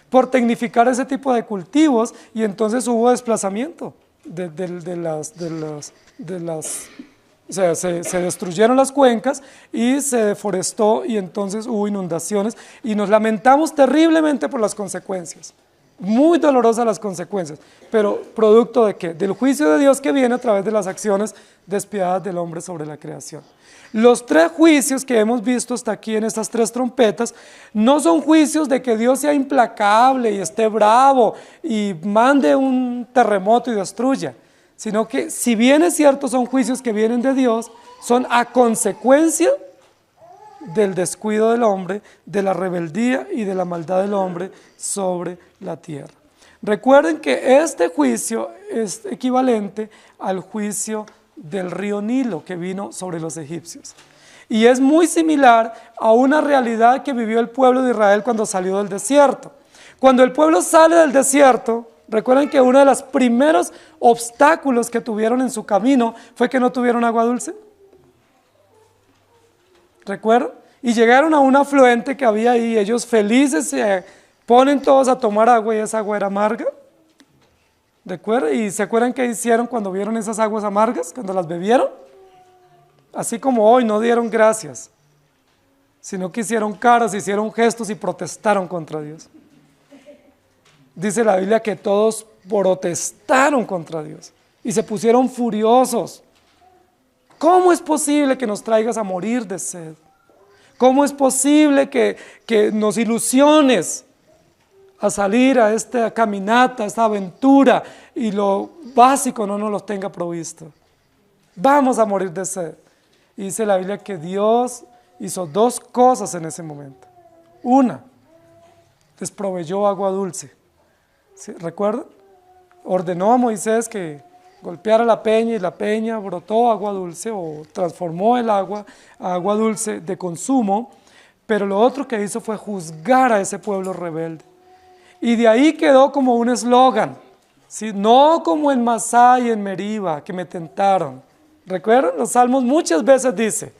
por tecnificar ese tipo de cultivos y entonces hubo desplazamiento o sea, se destruyeron las cuencas y se deforestó y entonces hubo inundaciones y nos lamentamos terriblemente por las consecuencias, muy dolorosas las consecuencias, pero ¿producto de qué? Del juicio de Dios que viene a través de las acciones despiadadas del hombre sobre la creación. Los tres juicios que hemos visto hasta aquí en estas tres trompetas no son juicios de que Dios sea implacable y esté bravo y mande un terremoto y destruya, sino que si bien es cierto son juicios que vienen de Dios, son a consecuencia del descuido del hombre, de la rebeldía y de la maldad del hombre sobre la tierra. Recuerden que este juicio es equivalente al juicio del río Nilo que vino sobre los egipcios. Y es muy similar a una realidad que vivió el pueblo de Israel cuando salió del desierto. Cuando el pueblo sale del desierto, recuerden que uno de los primeros obstáculos que tuvieron en su camino fue que no tuvieron agua dulce. ¿Recuerdan? Y llegaron a un afluente que había ahí, ellos felices se ponen todos a tomar agua y esa agua era amarga. ¿Recuerdan? ¿Y se acuerdan qué hicieron cuando vieron esas aguas amargas, cuando las bebieron? Así como hoy no dieron gracias, sino que hicieron caras, hicieron gestos y protestaron contra Dios. Dice la Biblia que todos protestaron contra Dios y se pusieron furiosos. ¿Cómo es posible que nos traigas a morir de sed? ¿Cómo es posible que nos ilusiones a salir a esta caminata, a esta aventura y lo básico no nos lo tenga provisto? Vamos a morir de sed. Y dice la Biblia que Dios hizo dos cosas en ese momento. Una, les proveyó agua dulce. ¿Sí? ¿Recuerdan? Ordenó a Moisés que golpeara la peña y la peña brotó agua dulce o transformó el agua a agua dulce de consumo, pero lo otro que hizo fue juzgar a ese pueblo rebelde. Y de ahí quedó como un eslogan, ¿sí? No como en Masá y en Meriba que me tentaron. ¿Recuerdan? Los salmos muchas veces dice,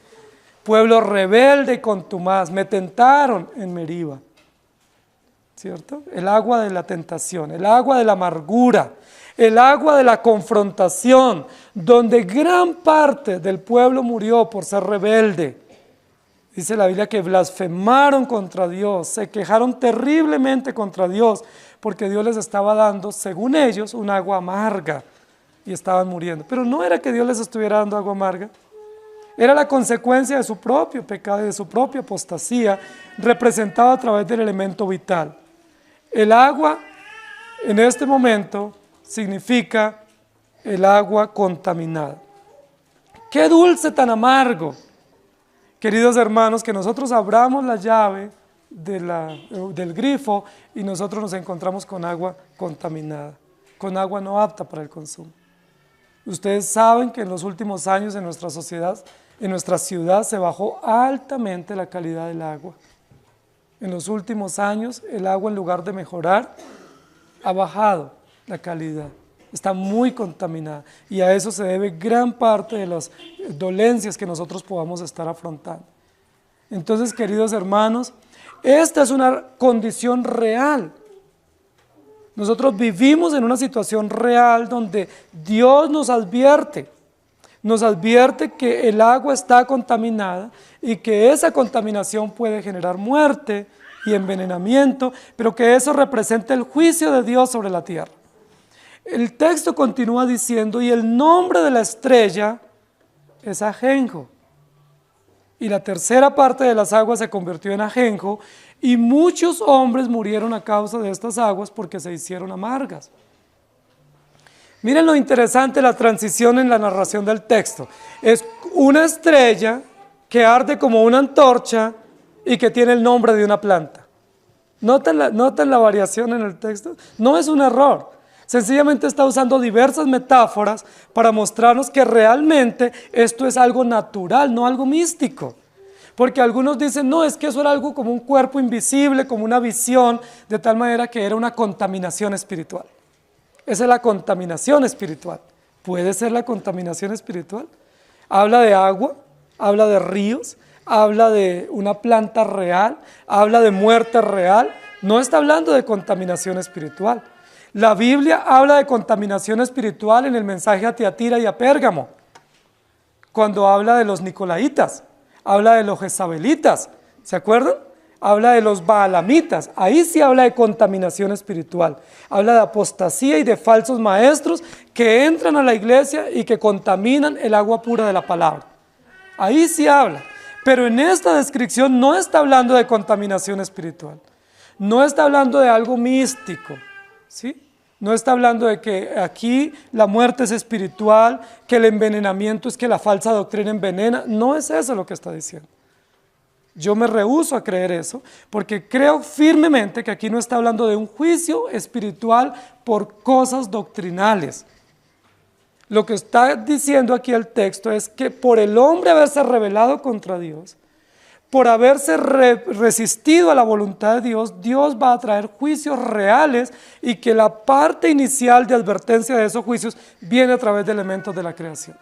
pueblo rebelde y contumaz, me tentaron en Meriba. ¿Cierto? El agua de la tentación, el agua de la amargura, el agua de la confrontación, donde gran parte del pueblo murió por ser rebelde. Dice la Biblia que blasfemaron contra Dios, se quejaron terriblemente contra Dios, porque Dios les estaba dando, según ellos, un agua amarga, y estaban muriendo. Pero no era que Dios les estuviera dando agua amarga, era la consecuencia de su propio pecado y de su propia apostasía, representada a través del elemento vital. El agua, en este momento, significa el agua contaminada. ¡Qué dulce tan amargo! Queridos hermanos, que nosotros abramos la llave del grifo y nosotros nos encontramos con agua contaminada, con agua no apta para el consumo. Ustedes saben que en los últimos años en nuestra sociedad, en nuestra ciudad, se bajó altamente la calidad del agua. En los últimos años, el agua, en lugar de mejorar, ha bajado la calidad. Está muy contaminada y a eso se debe gran parte de las dolencias que nosotros podamos estar afrontando. Entonces, queridos hermanos, esta es una condición real. Nosotros vivimos en una situación real donde Dios nos advierte que el agua está contaminada y que esa contaminación puede generar muerte y envenenamiento, pero que eso representa el juicio de Dios sobre la tierra. El texto continúa diciendo, y el nombre de la estrella es ajenjo. Y la tercera parte de las aguas se convirtió en ajenjo, y muchos hombres murieron a causa de estas aguas porque se hicieron amargas. Miren lo interesante, la transición en la narración del texto. Es una estrella que arde como una antorcha y que tiene el nombre de una planta. ¿Notan la variación en el texto? No es un error. Sencillamente está usando diversas metáforas para mostrarnos que realmente esto es algo natural, no algo místico. Porque algunos dicen, no, es que eso era algo como un cuerpo invisible, como una visión, de tal manera que era una contaminación espiritual. Esa es la contaminación espiritual. ¿Puede ser la contaminación espiritual? Habla de agua, habla de ríos, habla de una planta real, habla de muerte real. No está hablando de contaminación espiritual. La Biblia habla de contaminación espiritual en el mensaje a Tiatira y a Pérgamo, cuando habla de los nicolaitas, habla de los jezabelitas, ¿se acuerdan? Habla de los baalamitas, ahí sí habla de contaminación espiritual, habla de apostasía y de falsos maestros que entran a la iglesia y que contaminan el agua pura de la palabra. Ahí sí habla, pero en esta descripción no está hablando de contaminación espiritual, no está hablando de algo místico, ¿sí? No está hablando de que aquí la muerte es espiritual, que el envenenamiento es que la falsa doctrina envenena. No es eso lo que está diciendo. Yo me rehúso a creer eso, porque creo firmemente que aquí no está hablando de un juicio espiritual por cosas doctrinales. Lo que está diciendo aquí el texto es que por el hombre haberse rebelado contra Dios, por haberse resistido a la voluntad de Dios, Dios va a traer juicios reales y que la parte inicial de advertencia de esos juicios viene a través de elementos de la creación.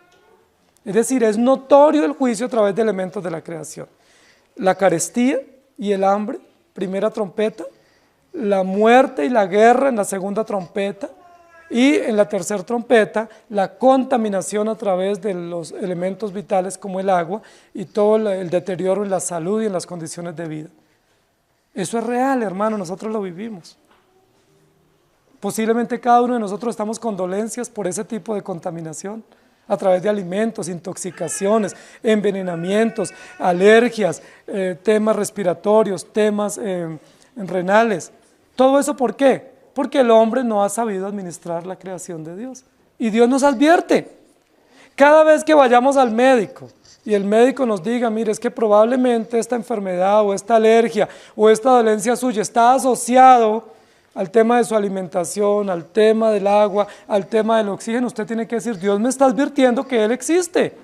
Es decir, es notorio el juicio a través de elementos de la creación. La carestía y el hambre, primera trompeta, la muerte y la guerra en la segunda trompeta, y en la tercera trompeta, la contaminación a través de los elementos vitales como el agua y todo el deterioro en la salud y en las condiciones de vida. Eso es real, hermano, nosotros lo vivimos. Posiblemente cada uno de nosotros estamos con dolencias por ese tipo de contaminación, a través de alimentos, intoxicaciones, envenenamientos, alergias, temas respiratorios, temas renales. ¿Todo eso por qué? Porque el hombre no ha sabido administrar la creación de Dios. Y Dios nos advierte. Cada vez que vayamos al médico y el médico nos diga, mire, es que probablemente esta enfermedad o esta alergia o esta dolencia suya está asociado al tema de su alimentación, al tema del agua, al tema del oxígeno, usted tiene que decir, Dios me está advirtiendo que Él existe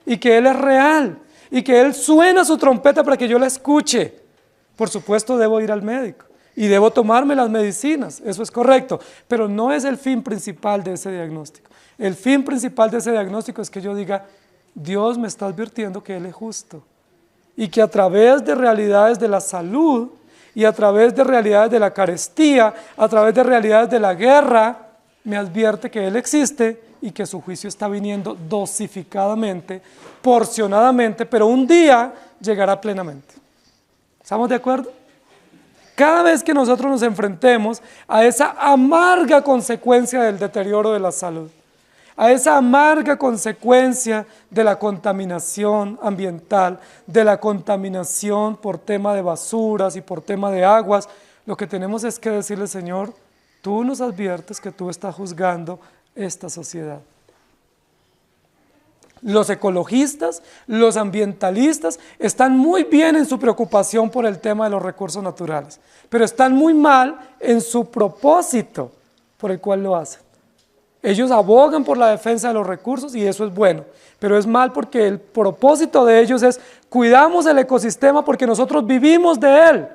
y que Él es real y que Él suena su trompeta para que yo la escuche. Por supuesto debo ir al médico. Y debo tomarme las medicinas, eso es correcto, pero no es el fin principal de ese diagnóstico. El fin principal de ese diagnóstico es que yo diga, Dios me está advirtiendo que Él es justo y que a través de realidades de la salud y a través de realidades de la carestía, a través de realidades de la guerra, me advierte que Él existe y que su juicio está viniendo dosificadamente, porcionadamente, pero un día llegará plenamente. ¿Estamos de acuerdo? Cada vez que nosotros nos enfrentemos a esa amarga consecuencia del deterioro de la salud, a esa amarga consecuencia de la contaminación ambiental, de la contaminación por tema de basuras y por tema de aguas, lo que tenemos es que decirle, Señor, tú nos adviertes que tú estás juzgando esta sociedad. Los ecologistas, los ambientalistas están muy bien en su preocupación por el tema de los recursos naturales, pero están muy mal en su propósito por el cual lo hacen. Ellos abogan por la defensa de los recursos y eso es bueno, pero es mal porque el propósito de ellos es cuidamos el ecosistema porque nosotros vivimos de él.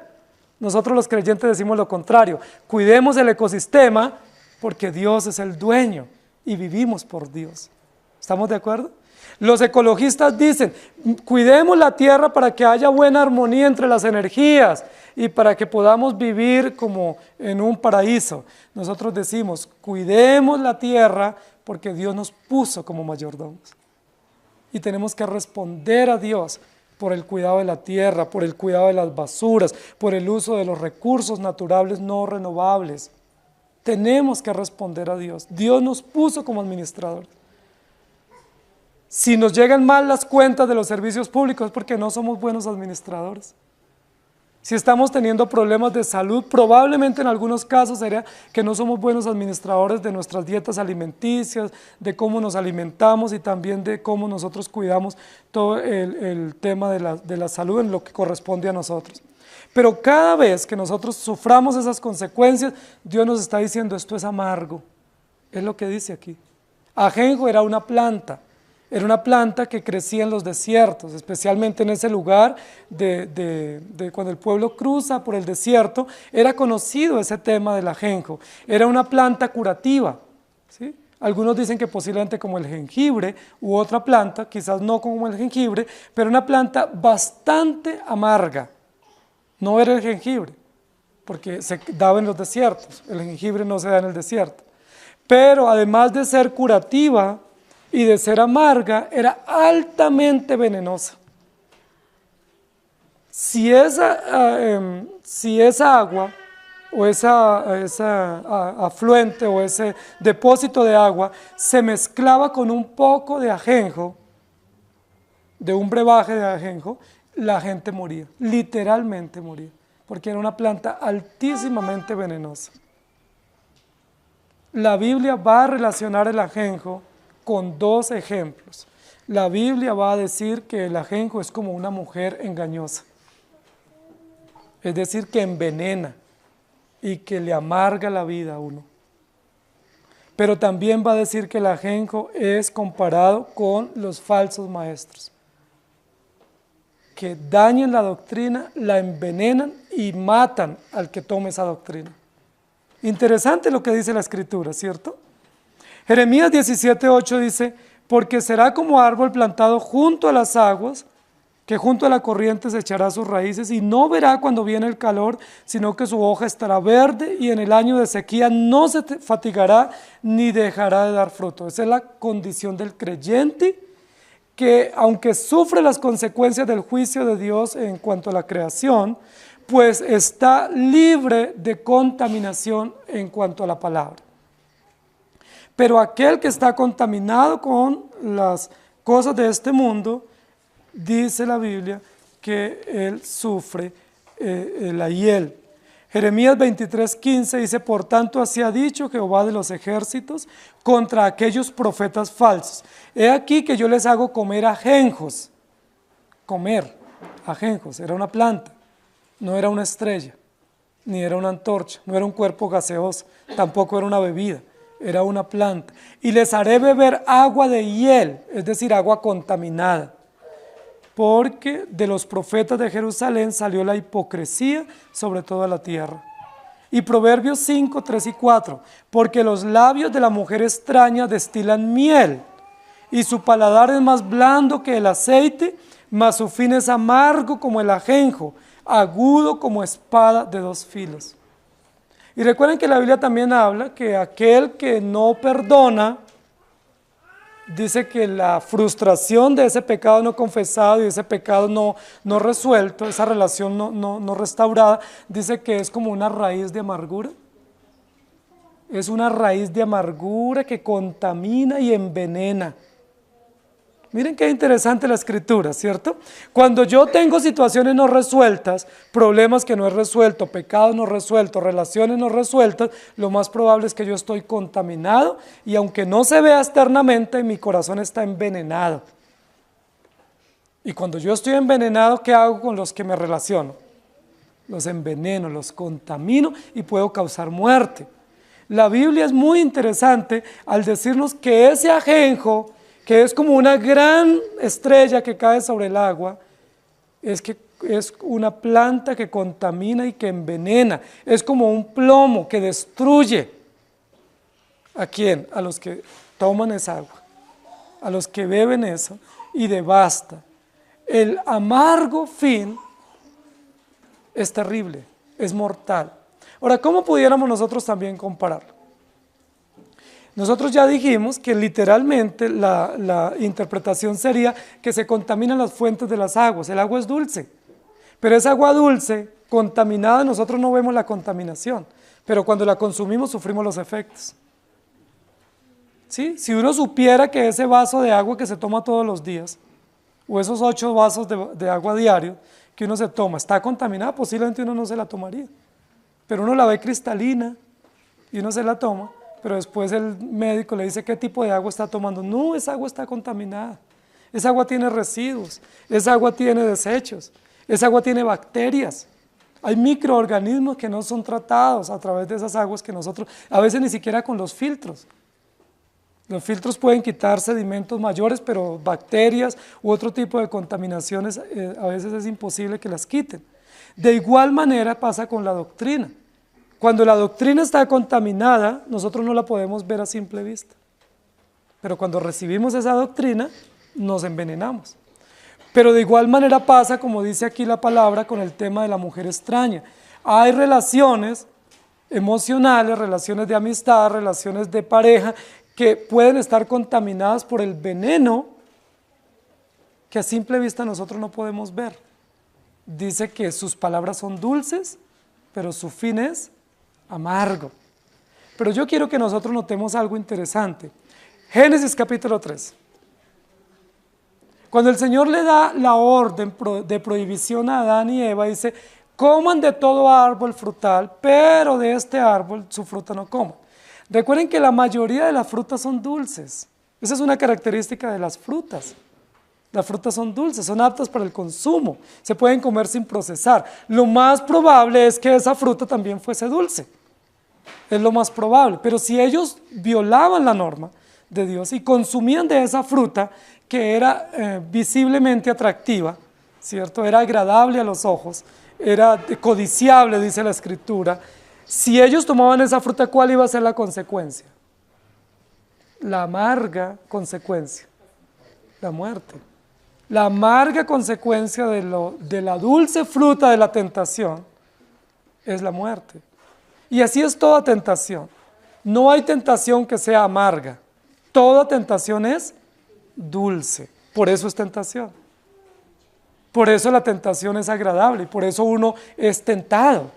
Nosotros los creyentes decimos lo contrario, cuidemos el ecosistema porque Dios es el dueño y vivimos por Dios. ¿Estamos de acuerdo? Los ecologistas dicen, cuidemos la tierra para que haya buena armonía entre las energías y para que podamos vivir como en un paraíso. Nosotros decimos, cuidemos la tierra porque Dios nos puso como mayordomos. Y tenemos que responder a Dios por el cuidado de la tierra, por el cuidado de las basuras, por el uso de los recursos naturales no renovables. Tenemos que responder a Dios. Dios nos puso como administradores. Si nos llegan mal las cuentas de los servicios públicos es porque no somos buenos administradores. Si estamos teniendo problemas de salud, probablemente en algunos casos sería que no somos buenos administradores de nuestras dietas alimenticias, de cómo nos alimentamos y también de cómo nosotros cuidamos todo el tema de la salud en lo que corresponde a nosotros. Pero cada vez que nosotros suframos esas consecuencias, Dios nos está diciendo, esto es amargo. Es lo que dice aquí. Ajenjo era una planta. Era una planta que crecía en los desiertos, especialmente en ese lugar cuando el pueblo cruza por el desierto, era conocido ese tema del ajenjo. Era una planta curativa, ¿sí? Algunos dicen que posiblemente como el jengibre u otra planta, quizás no como el jengibre, pero una planta bastante amarga. No era el jengibre, porque se daba en los desiertos, el jengibre no se da en el desierto. Pero además de ser curativa, y de ser amarga, era altamente venenosa. Si esa agua o esa afluente o ese depósito de agua se mezclaba con un poco de ajenjo, de un brebaje de ajenjo, la gente moría, literalmente moría, porque era una planta altísimamente venenosa. La Biblia va a relacionar el ajenjo con dos ejemplos. La Biblia va a decir que el ajenjo es como una mujer engañosa, es decir, que envenena y que le amarga la vida a uno. Pero también va a decir que el ajenjo es comparado con los falsos maestros, que dañan la doctrina, la envenenan y matan al que tome esa doctrina. Interesante lo que dice la Escritura, ¿cierto? Jeremías 17:8 dice, porque será como árbol plantado junto a las aguas, que junto a la corriente se echará sus raíces y no verá cuando viene el calor, sino que su hoja estará verde y en el año de sequía no se fatigará ni dejará de dar fruto. Esa es la condición del creyente, que aunque sufre las consecuencias del juicio de Dios en cuanto a la creación, pues está libre de contaminación en cuanto a la palabra. Pero aquel que está contaminado con las cosas de este mundo, dice la Biblia que él sufre la hiel. Jeremías 23:15 dice, por tanto así ha dicho Jehová de los ejércitos contra aquellos profetas falsos. He aquí que yo les hago comer ajenjos. Comer ajenjos, era una planta, no era una estrella, ni era una antorcha, no era un cuerpo gaseoso, tampoco era una bebida. Era una planta, y les haré beber agua de hiel, es decir, agua contaminada, porque de los profetas de Jerusalén salió la hipocresía sobre toda la tierra. Y Proverbios 5, 3 y 4, porque los labios de la mujer extraña destilan miel, y su paladar es más blando que el aceite, mas su fin es amargo como el ajenjo, agudo como espada de dos filos. Y recuerden que la Biblia también habla que aquel que no perdona, dice que la frustración de ese pecado no confesado y ese pecado no resuelto, esa relación no restaurada, dice que es como una raíz de amargura. Es una raíz de amargura que contamina y envenena. Miren qué interesante la escritura, ¿cierto? Cuando yo tengo situaciones no resueltas, problemas que no he resuelto, pecados no resueltos, relaciones no resueltas, lo más probable es que yo estoy contaminado y aunque no se vea externamente, mi corazón está envenenado. Y cuando yo estoy envenenado, ¿qué hago con los que me relaciono? Los enveneno, los contamino y puedo causar muerte. La Biblia es muy interesante al decirnos que ese ajenjo, que es como una gran estrella que cae sobre el agua, es una planta que contamina y que envenena, es como un plomo que destruye. ¿A quién? A los que toman esa agua, a los que beben eso y devasta. El amargo fin es terrible, es mortal. Ahora, ¿cómo pudiéramos nosotros también compararlo? Nosotros ya dijimos que literalmente la interpretación sería que se contaminan las fuentes de las aguas. El agua es dulce, pero esa agua dulce, contaminada, nosotros no vemos la contaminación, pero cuando la consumimos sufrimos los efectos. ¿Sí? Si uno supiera que ese vaso de agua que se toma todos los días, o esos 8 vasos de agua diario que uno se toma, está contaminada, posiblemente uno no se la tomaría. Pero uno la ve cristalina y uno se la toma, pero después el médico le dice qué tipo de agua está tomando. No, esa agua está contaminada, esa agua tiene residuos, esa agua tiene desechos, esa agua tiene bacterias. Hay microorganismos que no son tratados a través de esas aguas que nosotros, a veces ni siquiera con los filtros. Los filtros pueden quitar sedimentos mayores, pero bacterias u otro tipo de contaminaciones a veces es imposible que las quiten. De igual manera pasa con la doctrina. Cuando la doctrina está contaminada, nosotros no la podemos ver a simple vista. Pero cuando recibimos esa doctrina, nos envenenamos. Pero de igual manera pasa, como dice aquí la palabra, con el tema de la mujer extraña. Hay relaciones emocionales, relaciones de amistad, relaciones de pareja, que pueden estar contaminadas por el veneno que a simple vista nosotros no podemos ver. Dice que sus palabras son dulces, pero su fin es amargo. Pero yo quiero que nosotros notemos algo interesante. Génesis capítulo 3. Cuando el Señor le da la orden de prohibición a Adán y Eva, dice, coman de todo árbol frutal, pero de este árbol su fruta no coman. Recuerden que la mayoría de las frutas son dulces. Esa es una característica de las frutas. Las frutas son dulces, son aptas para el consumo, se pueden comer sin procesar. Lo más probable es que esa fruta también fuese dulce. Es lo más probable. Pero si ellos violaban la norma de Dios y consumían de esa fruta que era visiblemente atractiva, ¿cierto? Era agradable a los ojos, era codiciable, dice la Escritura. Si ellos tomaban esa fruta, ¿cuál iba a ser la consecuencia? La amarga consecuencia, la muerte. La amarga consecuencia de la dulce fruta de la tentación es la muerte. Y así es toda tentación. No hay tentación que sea amarga. Toda tentación es dulce. Por eso es tentación. Por eso la tentación es agradable y por eso uno es tentado.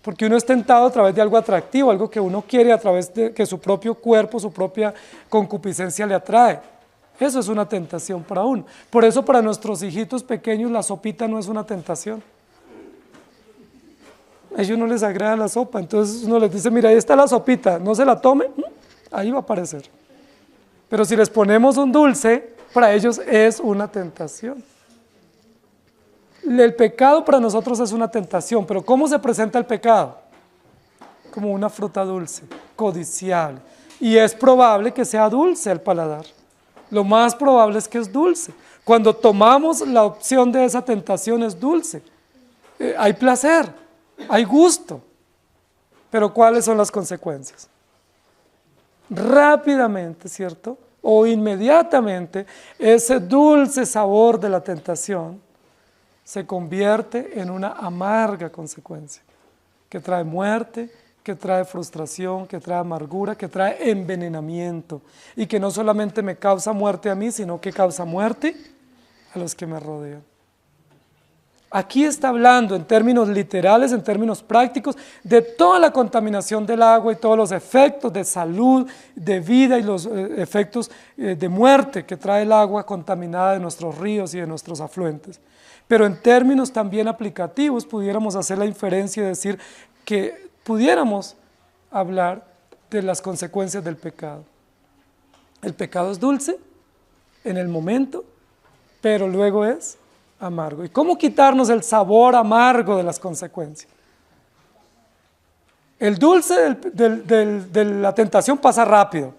Porque uno es tentado a través de algo atractivo, algo que uno quiere a través de que su propio cuerpo, su propia concupiscencia le atrae. Eso es una tentación para uno. Por eso para nuestros hijitos pequeños la sopita no es una tentación. A ellos no les agrada la sopa, entonces uno les dice, mira, ahí está la sopita, no se la tome, ahí va a aparecer. Pero si les ponemos un dulce, para ellos es una tentación. El pecado para nosotros es una tentación, pero ¿cómo se presenta el pecado? Como una fruta dulce, codiciable. Y es probable que sea dulce el paladar. Lo más probable es que es dulce. Cuando tomamos la opción de esa tentación es dulce. Hay placer, hay gusto. Pero ¿cuáles son las consecuencias? Rápidamente, ¿cierto? O inmediatamente, ese dulce sabor de la tentación se convierte en una amarga consecuencia, que trae muerte, que trae frustración, que trae amargura, que trae envenenamiento, y que no solamente me causa muerte a mí, sino que causa muerte a los que me rodean. Aquí está hablando en términos literales, en términos prácticos, de toda la contaminación del agua y todos los efectos de salud, de vida y los efectos de muerte que trae el agua contaminada de nuestros ríos y de nuestros afluentes. Pero en términos también aplicativos pudiéramos hacer la inferencia y decir que pudiéramos hablar de las consecuencias del pecado. El pecado es dulce en el momento, pero luego es amargo. ¿Y cómo quitarnos el sabor amargo de las consecuencias? El dulce de la tentación pasa rápido,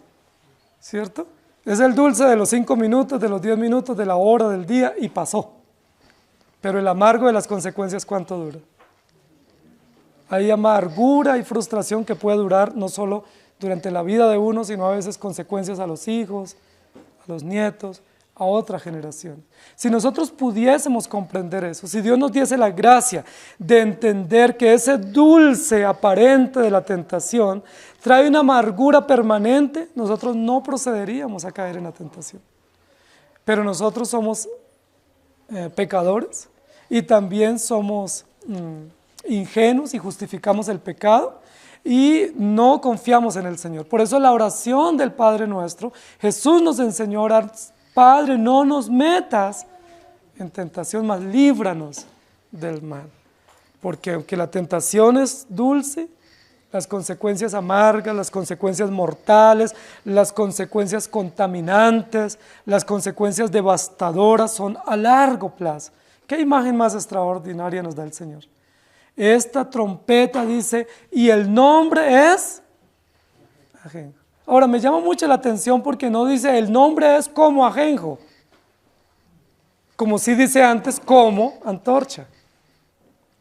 ¿cierto? Es el dulce de los 5 minutos, de los 10 minutos, de la hora, del día y pasó. Pero el amargo de las consecuencias, ¿cuánto dura? Hay amargura y frustración que puede durar no solo durante la vida de uno, sino a veces consecuencias a los hijos, a los nietos, a otra generación. Si nosotros pudiésemos comprender eso, si Dios nos diese la gracia de entender que ese dulce aparente de la tentación trae una amargura permanente, nosotros no procederíamos a caer en la tentación. Pero nosotros somos pecadores y también somos ingenuos y justificamos el pecado y no confiamos en el Señor. Por eso la oración del Padre Nuestro, Jesús nos enseñó a orar: Padre, no nos metas en tentación, mas líbranos del mal. Porque aunque la tentación es dulce, las consecuencias amargas, las consecuencias mortales, las consecuencias contaminantes, las consecuencias devastadoras son a largo plazo. ¿Qué imagen más extraordinaria nos da el Señor? Esta trompeta dice, y el nombre es ajenjo. Ahora, me llama mucho la atención porque no dice el nombre es como ajenjo, como si dice antes como antorcha,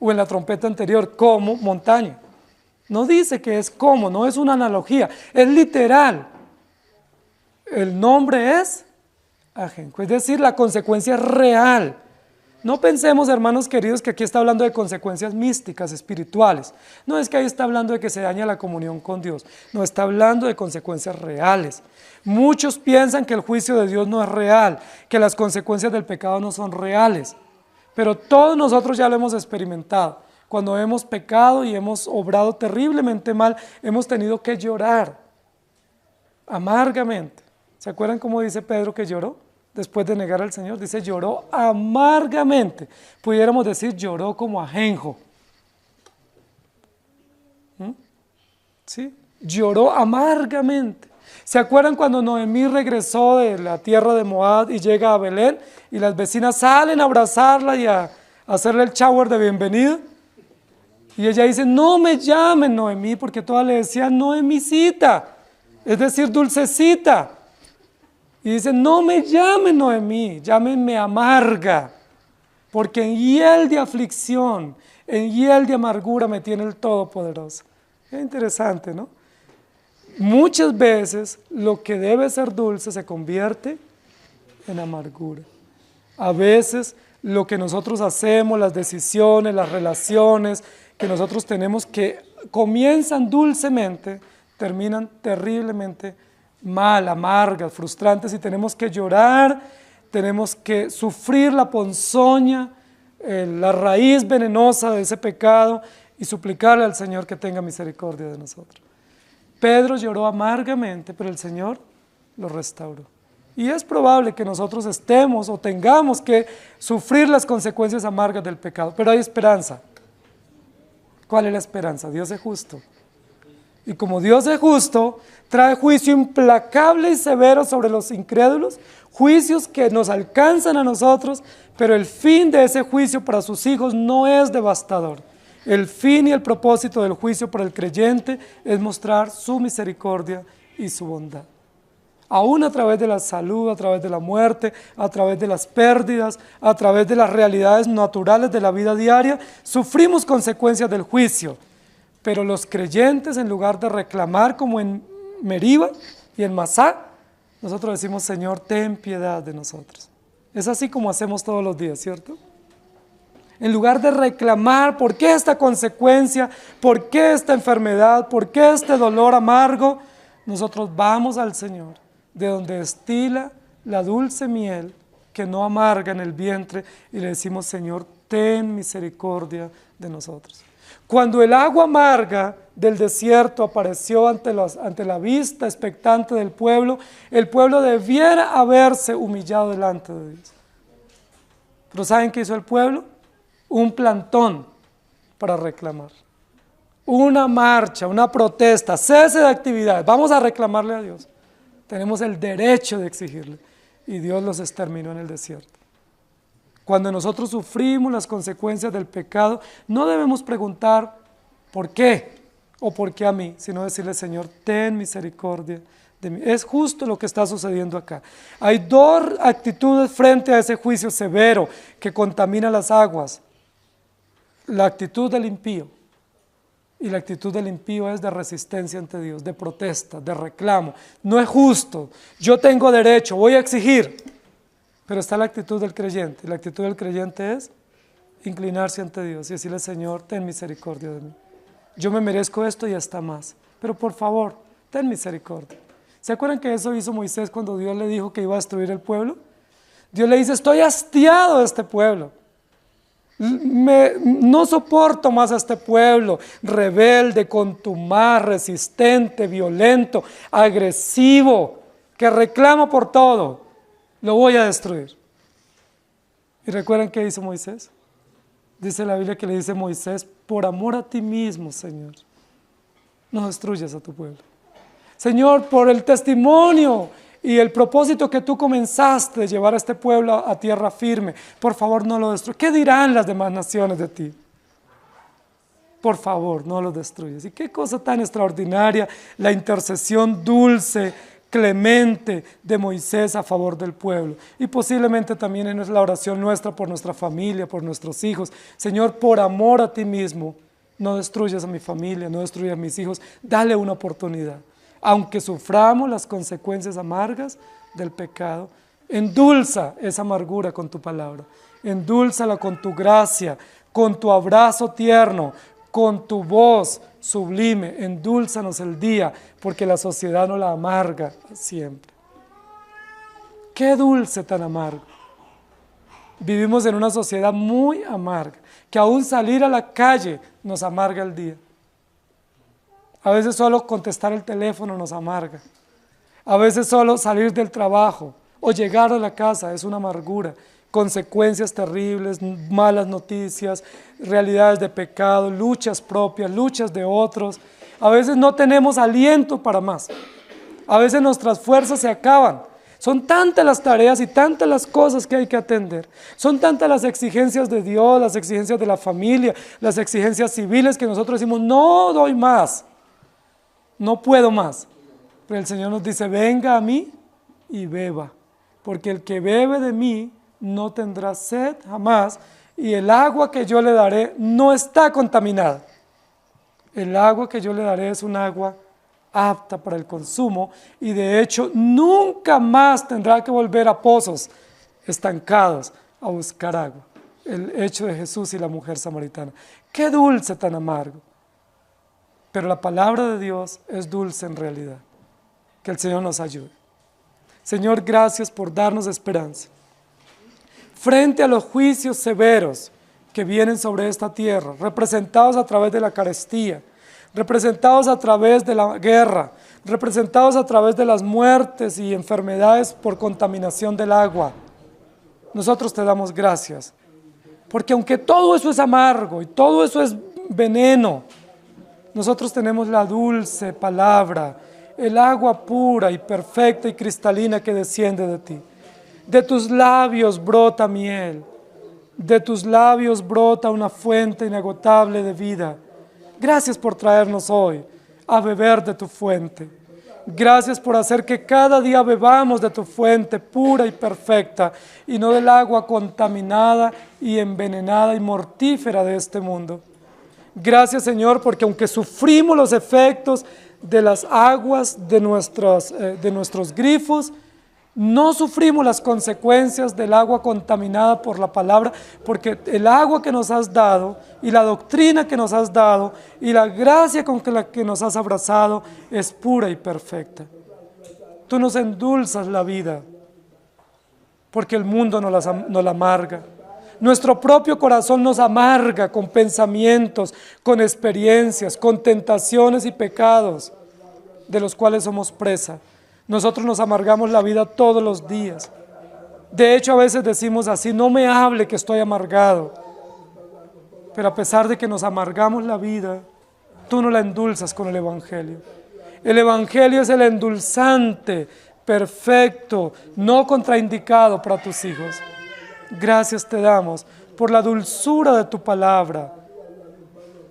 o en la trompeta anterior como montaña. No dice que es como, no es una analogía, es literal. El nombre es ajenjo, es decir, la consecuencia es real. No pensemos, hermanos queridos, que aquí está hablando de consecuencias místicas, espirituales. No es que ahí está hablando de que se daña la comunión con Dios. No, está hablando de consecuencias reales. Muchos piensan que el juicio de Dios no es real, que las consecuencias del pecado no son reales. Pero todos nosotros ya lo hemos experimentado. Cuando hemos pecado y hemos obrado terriblemente mal, hemos tenido que llorar amargamente. ¿Se acuerdan cómo dice Pedro que lloró? Después de negar al Señor, dice lloró amargamente. Pudiéramos decir lloró como ajenjo. ¿Sí? Lloró amargamente. ¿Se acuerdan cuando Noemí regresó de la tierra de Moab y llega a Belén y las vecinas salen a abrazarla y a hacerle el shower de bienvenida? Y ella dice, no me llamen Noemí, porque todas le decían Noemicita, es decir, dulcecita. Y dice, no me llamen Noemí, llámenme amarga, porque en hiel de aflicción, en hiel de amargura me tiene el Todopoderoso. Es interesante, ¿no? Muchas veces lo que debe ser dulce se convierte en amargura. A veces lo que nosotros hacemos, las decisiones, las relaciones que nosotros tenemos que comienzan dulcemente, terminan terriblemente mal, amargas, frustrantes, y tenemos que llorar, tenemos que sufrir la ponzoña, la raíz venenosa de ese pecado y suplicarle al Señor que tenga misericordia de nosotros. Pedro lloró amargamente, pero el Señor lo restauró. Y es probable que nosotros estemos o tengamos que sufrir las consecuencias amargas del pecado, pero hay esperanza. ¿Cuál es la esperanza? Dios es justo. Y como Dios es justo, trae juicio implacable y severo sobre los incrédulos, juicios que nos alcanzan a nosotros, pero el fin de ese juicio para sus hijos no es devastador. El fin y el propósito del juicio para el creyente es mostrar su misericordia y su bondad. Aún a través de la salud, a través de la muerte, a través de las pérdidas, a través de las realidades naturales de la vida diaria, sufrimos consecuencias del juicio. Pero los creyentes, en lugar de reclamar como en Meriba y en Masá, nosotros decimos, Señor, ten piedad de nosotros. Es así como hacemos todos los días, ¿cierto? En lugar de reclamar por qué esta consecuencia, por qué esta enfermedad, por qué este dolor amargo, nosotros vamos al Señor, de donde destila la dulce miel que no amarga en el vientre y le decimos, Señor, ten misericordia de nosotros. Cuando el agua amarga del desierto apareció ante la vista expectante del pueblo, el pueblo debiera haberse humillado delante de Dios. Pero ¿saben qué hizo el pueblo? Un plantón para reclamar. Una marcha, una protesta, cese de actividades. Vamos a reclamarle a Dios. Tenemos el derecho de exigirle. Y Dios los exterminó en el desierto. Cuando nosotros sufrimos las consecuencias del pecado, no debemos preguntar ¿por qué? O ¿por qué a mí? Sino decirle, Señor, ten misericordia de mí. Es justo lo que está sucediendo acá. Hay dos actitudes frente a ese juicio severo que contamina las aguas. La actitud del impío. Y la actitud del impío es de resistencia ante Dios, de protesta, de reclamo. No es justo, yo tengo derecho, voy a exigir. Pero está la actitud del creyente. La actitud del creyente es inclinarse ante Dios y decirle, Señor, ten misericordia de mí. Yo me merezco esto y hasta más. Pero por favor, ten misericordia. ¿Se acuerdan que eso hizo Moisés cuando Dios le dijo que iba a destruir el pueblo? Dios le dice, estoy hastiado de este pueblo. No soporto más a este pueblo rebelde, contumaz, resistente, violento, agresivo, que reclama por todo. Lo voy a destruir. ¿Y recuerdan qué hizo Moisés? Dice la Biblia que le dice Moisés, por amor a ti mismo, Señor, no destruyas a tu pueblo. Señor, por el testimonio y el propósito que tú comenzaste de llevar a este pueblo a tierra firme, por favor no lo destruyas. ¿Qué dirán las demás naciones de ti? Por favor, no lo destruyas. Y qué cosa tan extraordinaria la intercesión dulce, clemente de Moisés a favor del pueblo. Y posiblemente también en la oración nuestra por nuestra familia, por nuestros hijos. Señor, por amor a ti mismo, no destruyas a mi familia, no destruyas a mis hijos. Dale una oportunidad. Aunque suframos las consecuencias amargas del pecado, endulza esa amargura con tu palabra, endúlzala con tu gracia, con tu abrazo tierno, con tu voz sublime, endúlzanos el día, porque la sociedad no la amarga siempre. Qué dulce tan amargo. Vivimos en una sociedad muy amarga, que aún salir a la calle nos amarga el día. A veces solo contestar el teléfono nos amarga. A veces solo salir del trabajo o llegar a la casa es una amargura. Consecuencias terribles, malas noticias, realidades de pecado, luchas propias, luchas de otros. A veces no tenemos aliento para más. A veces nuestras fuerzas se acaban. Son tantas las tareas y tantas las cosas que hay que atender. Son tantas las exigencias de Dios, las exigencias de la familia, las exigencias civiles que nosotros decimos, no doy más. No puedo más, pero el Señor nos dice, venga a mí y beba, porque el que bebe de mí no tendrá sed jamás, y el agua que yo le daré no está contaminada. El agua que yo le daré es un agua apta para el consumo, y de hecho nunca más tendrá que volver a pozos estancados a buscar agua. El hecho de Jesús y la mujer samaritana. ¡Qué dulce tan amargo! Pero la palabra de Dios es dulce en realidad. Que el Señor nos ayude. Señor, gracias por darnos esperanza. Frente a los juicios severos que vienen sobre esta tierra, representados a través de la carestía, representados a través de la guerra, representados a través de las muertes y enfermedades por contaminación del agua, nosotros te damos gracias. Porque aunque todo eso es amargo y todo eso es veneno, nosotros tenemos la dulce palabra, el agua pura y perfecta y cristalina que desciende de ti. De tus labios brota miel, de tus labios brota una fuente inagotable de vida. Gracias por traernos hoy a beber de tu fuente. Gracias por hacer que cada día bebamos de tu fuente pura y perfecta y no del agua contaminada y envenenada y mortífera de este mundo. Gracias, Señor, porque aunque sufrimos los efectos de las aguas de nuestros grifos, no sufrimos las consecuencias del agua contaminada por la palabra, porque el agua que nos has dado y la doctrina que nos has dado y la gracia con la que nos has abrazado es pura y perfecta. Tú nos endulzas la vida porque el mundo nos la amarga. Nuestro propio corazón nos amarga con pensamientos, con experiencias, con tentaciones y pecados de los cuales somos presa. Nosotros nos amargamos la vida todos los días. De hecho, a veces decimos así: no me hable que estoy amargado. Pero a pesar de que nos amargamos la vida, tú no la endulzas con el Evangelio. El Evangelio es el endulzante perfecto, no contraindicado para tus hijos. Gracias te damos por la dulzura de tu palabra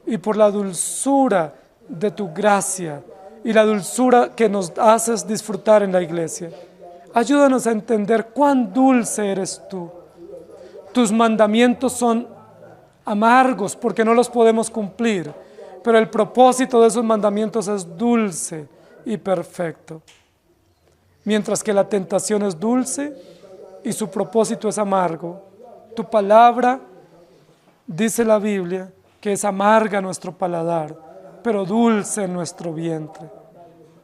y por la dulzura de tu gracia y la dulzura que nos haces disfrutar en la iglesia. Ayúdanos a entender cuán dulce eres tú. Tus mandamientos son amargos porque no los podemos cumplir, pero el propósito de esos mandamientos es dulce y perfecto. Mientras que la tentación es dulce y su propósito es amargo, tu palabra, dice la Biblia, que es amarga nuestro paladar, pero dulce en nuestro vientre.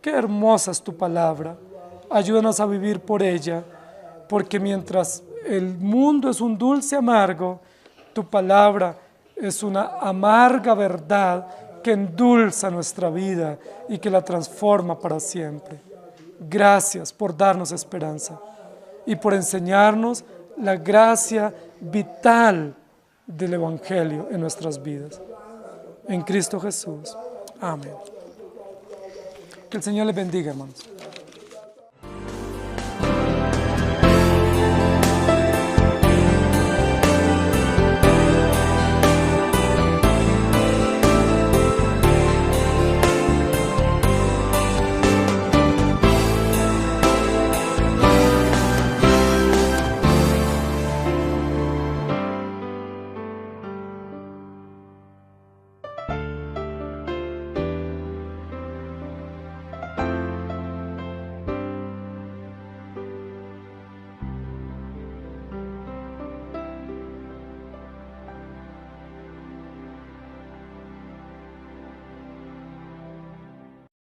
Qué hermosa es tu palabra. Ayúdanos a vivir por ella, porque mientras el mundo es un dulce amargo, tu palabra es una amarga verdad que endulza nuestra vida y que la transforma para siempre. Gracias por darnos esperanza y por enseñarnos la gracia vital del Evangelio en nuestras vidas. En Cristo Jesús. Amén. Que el Señor les bendiga, hermanos.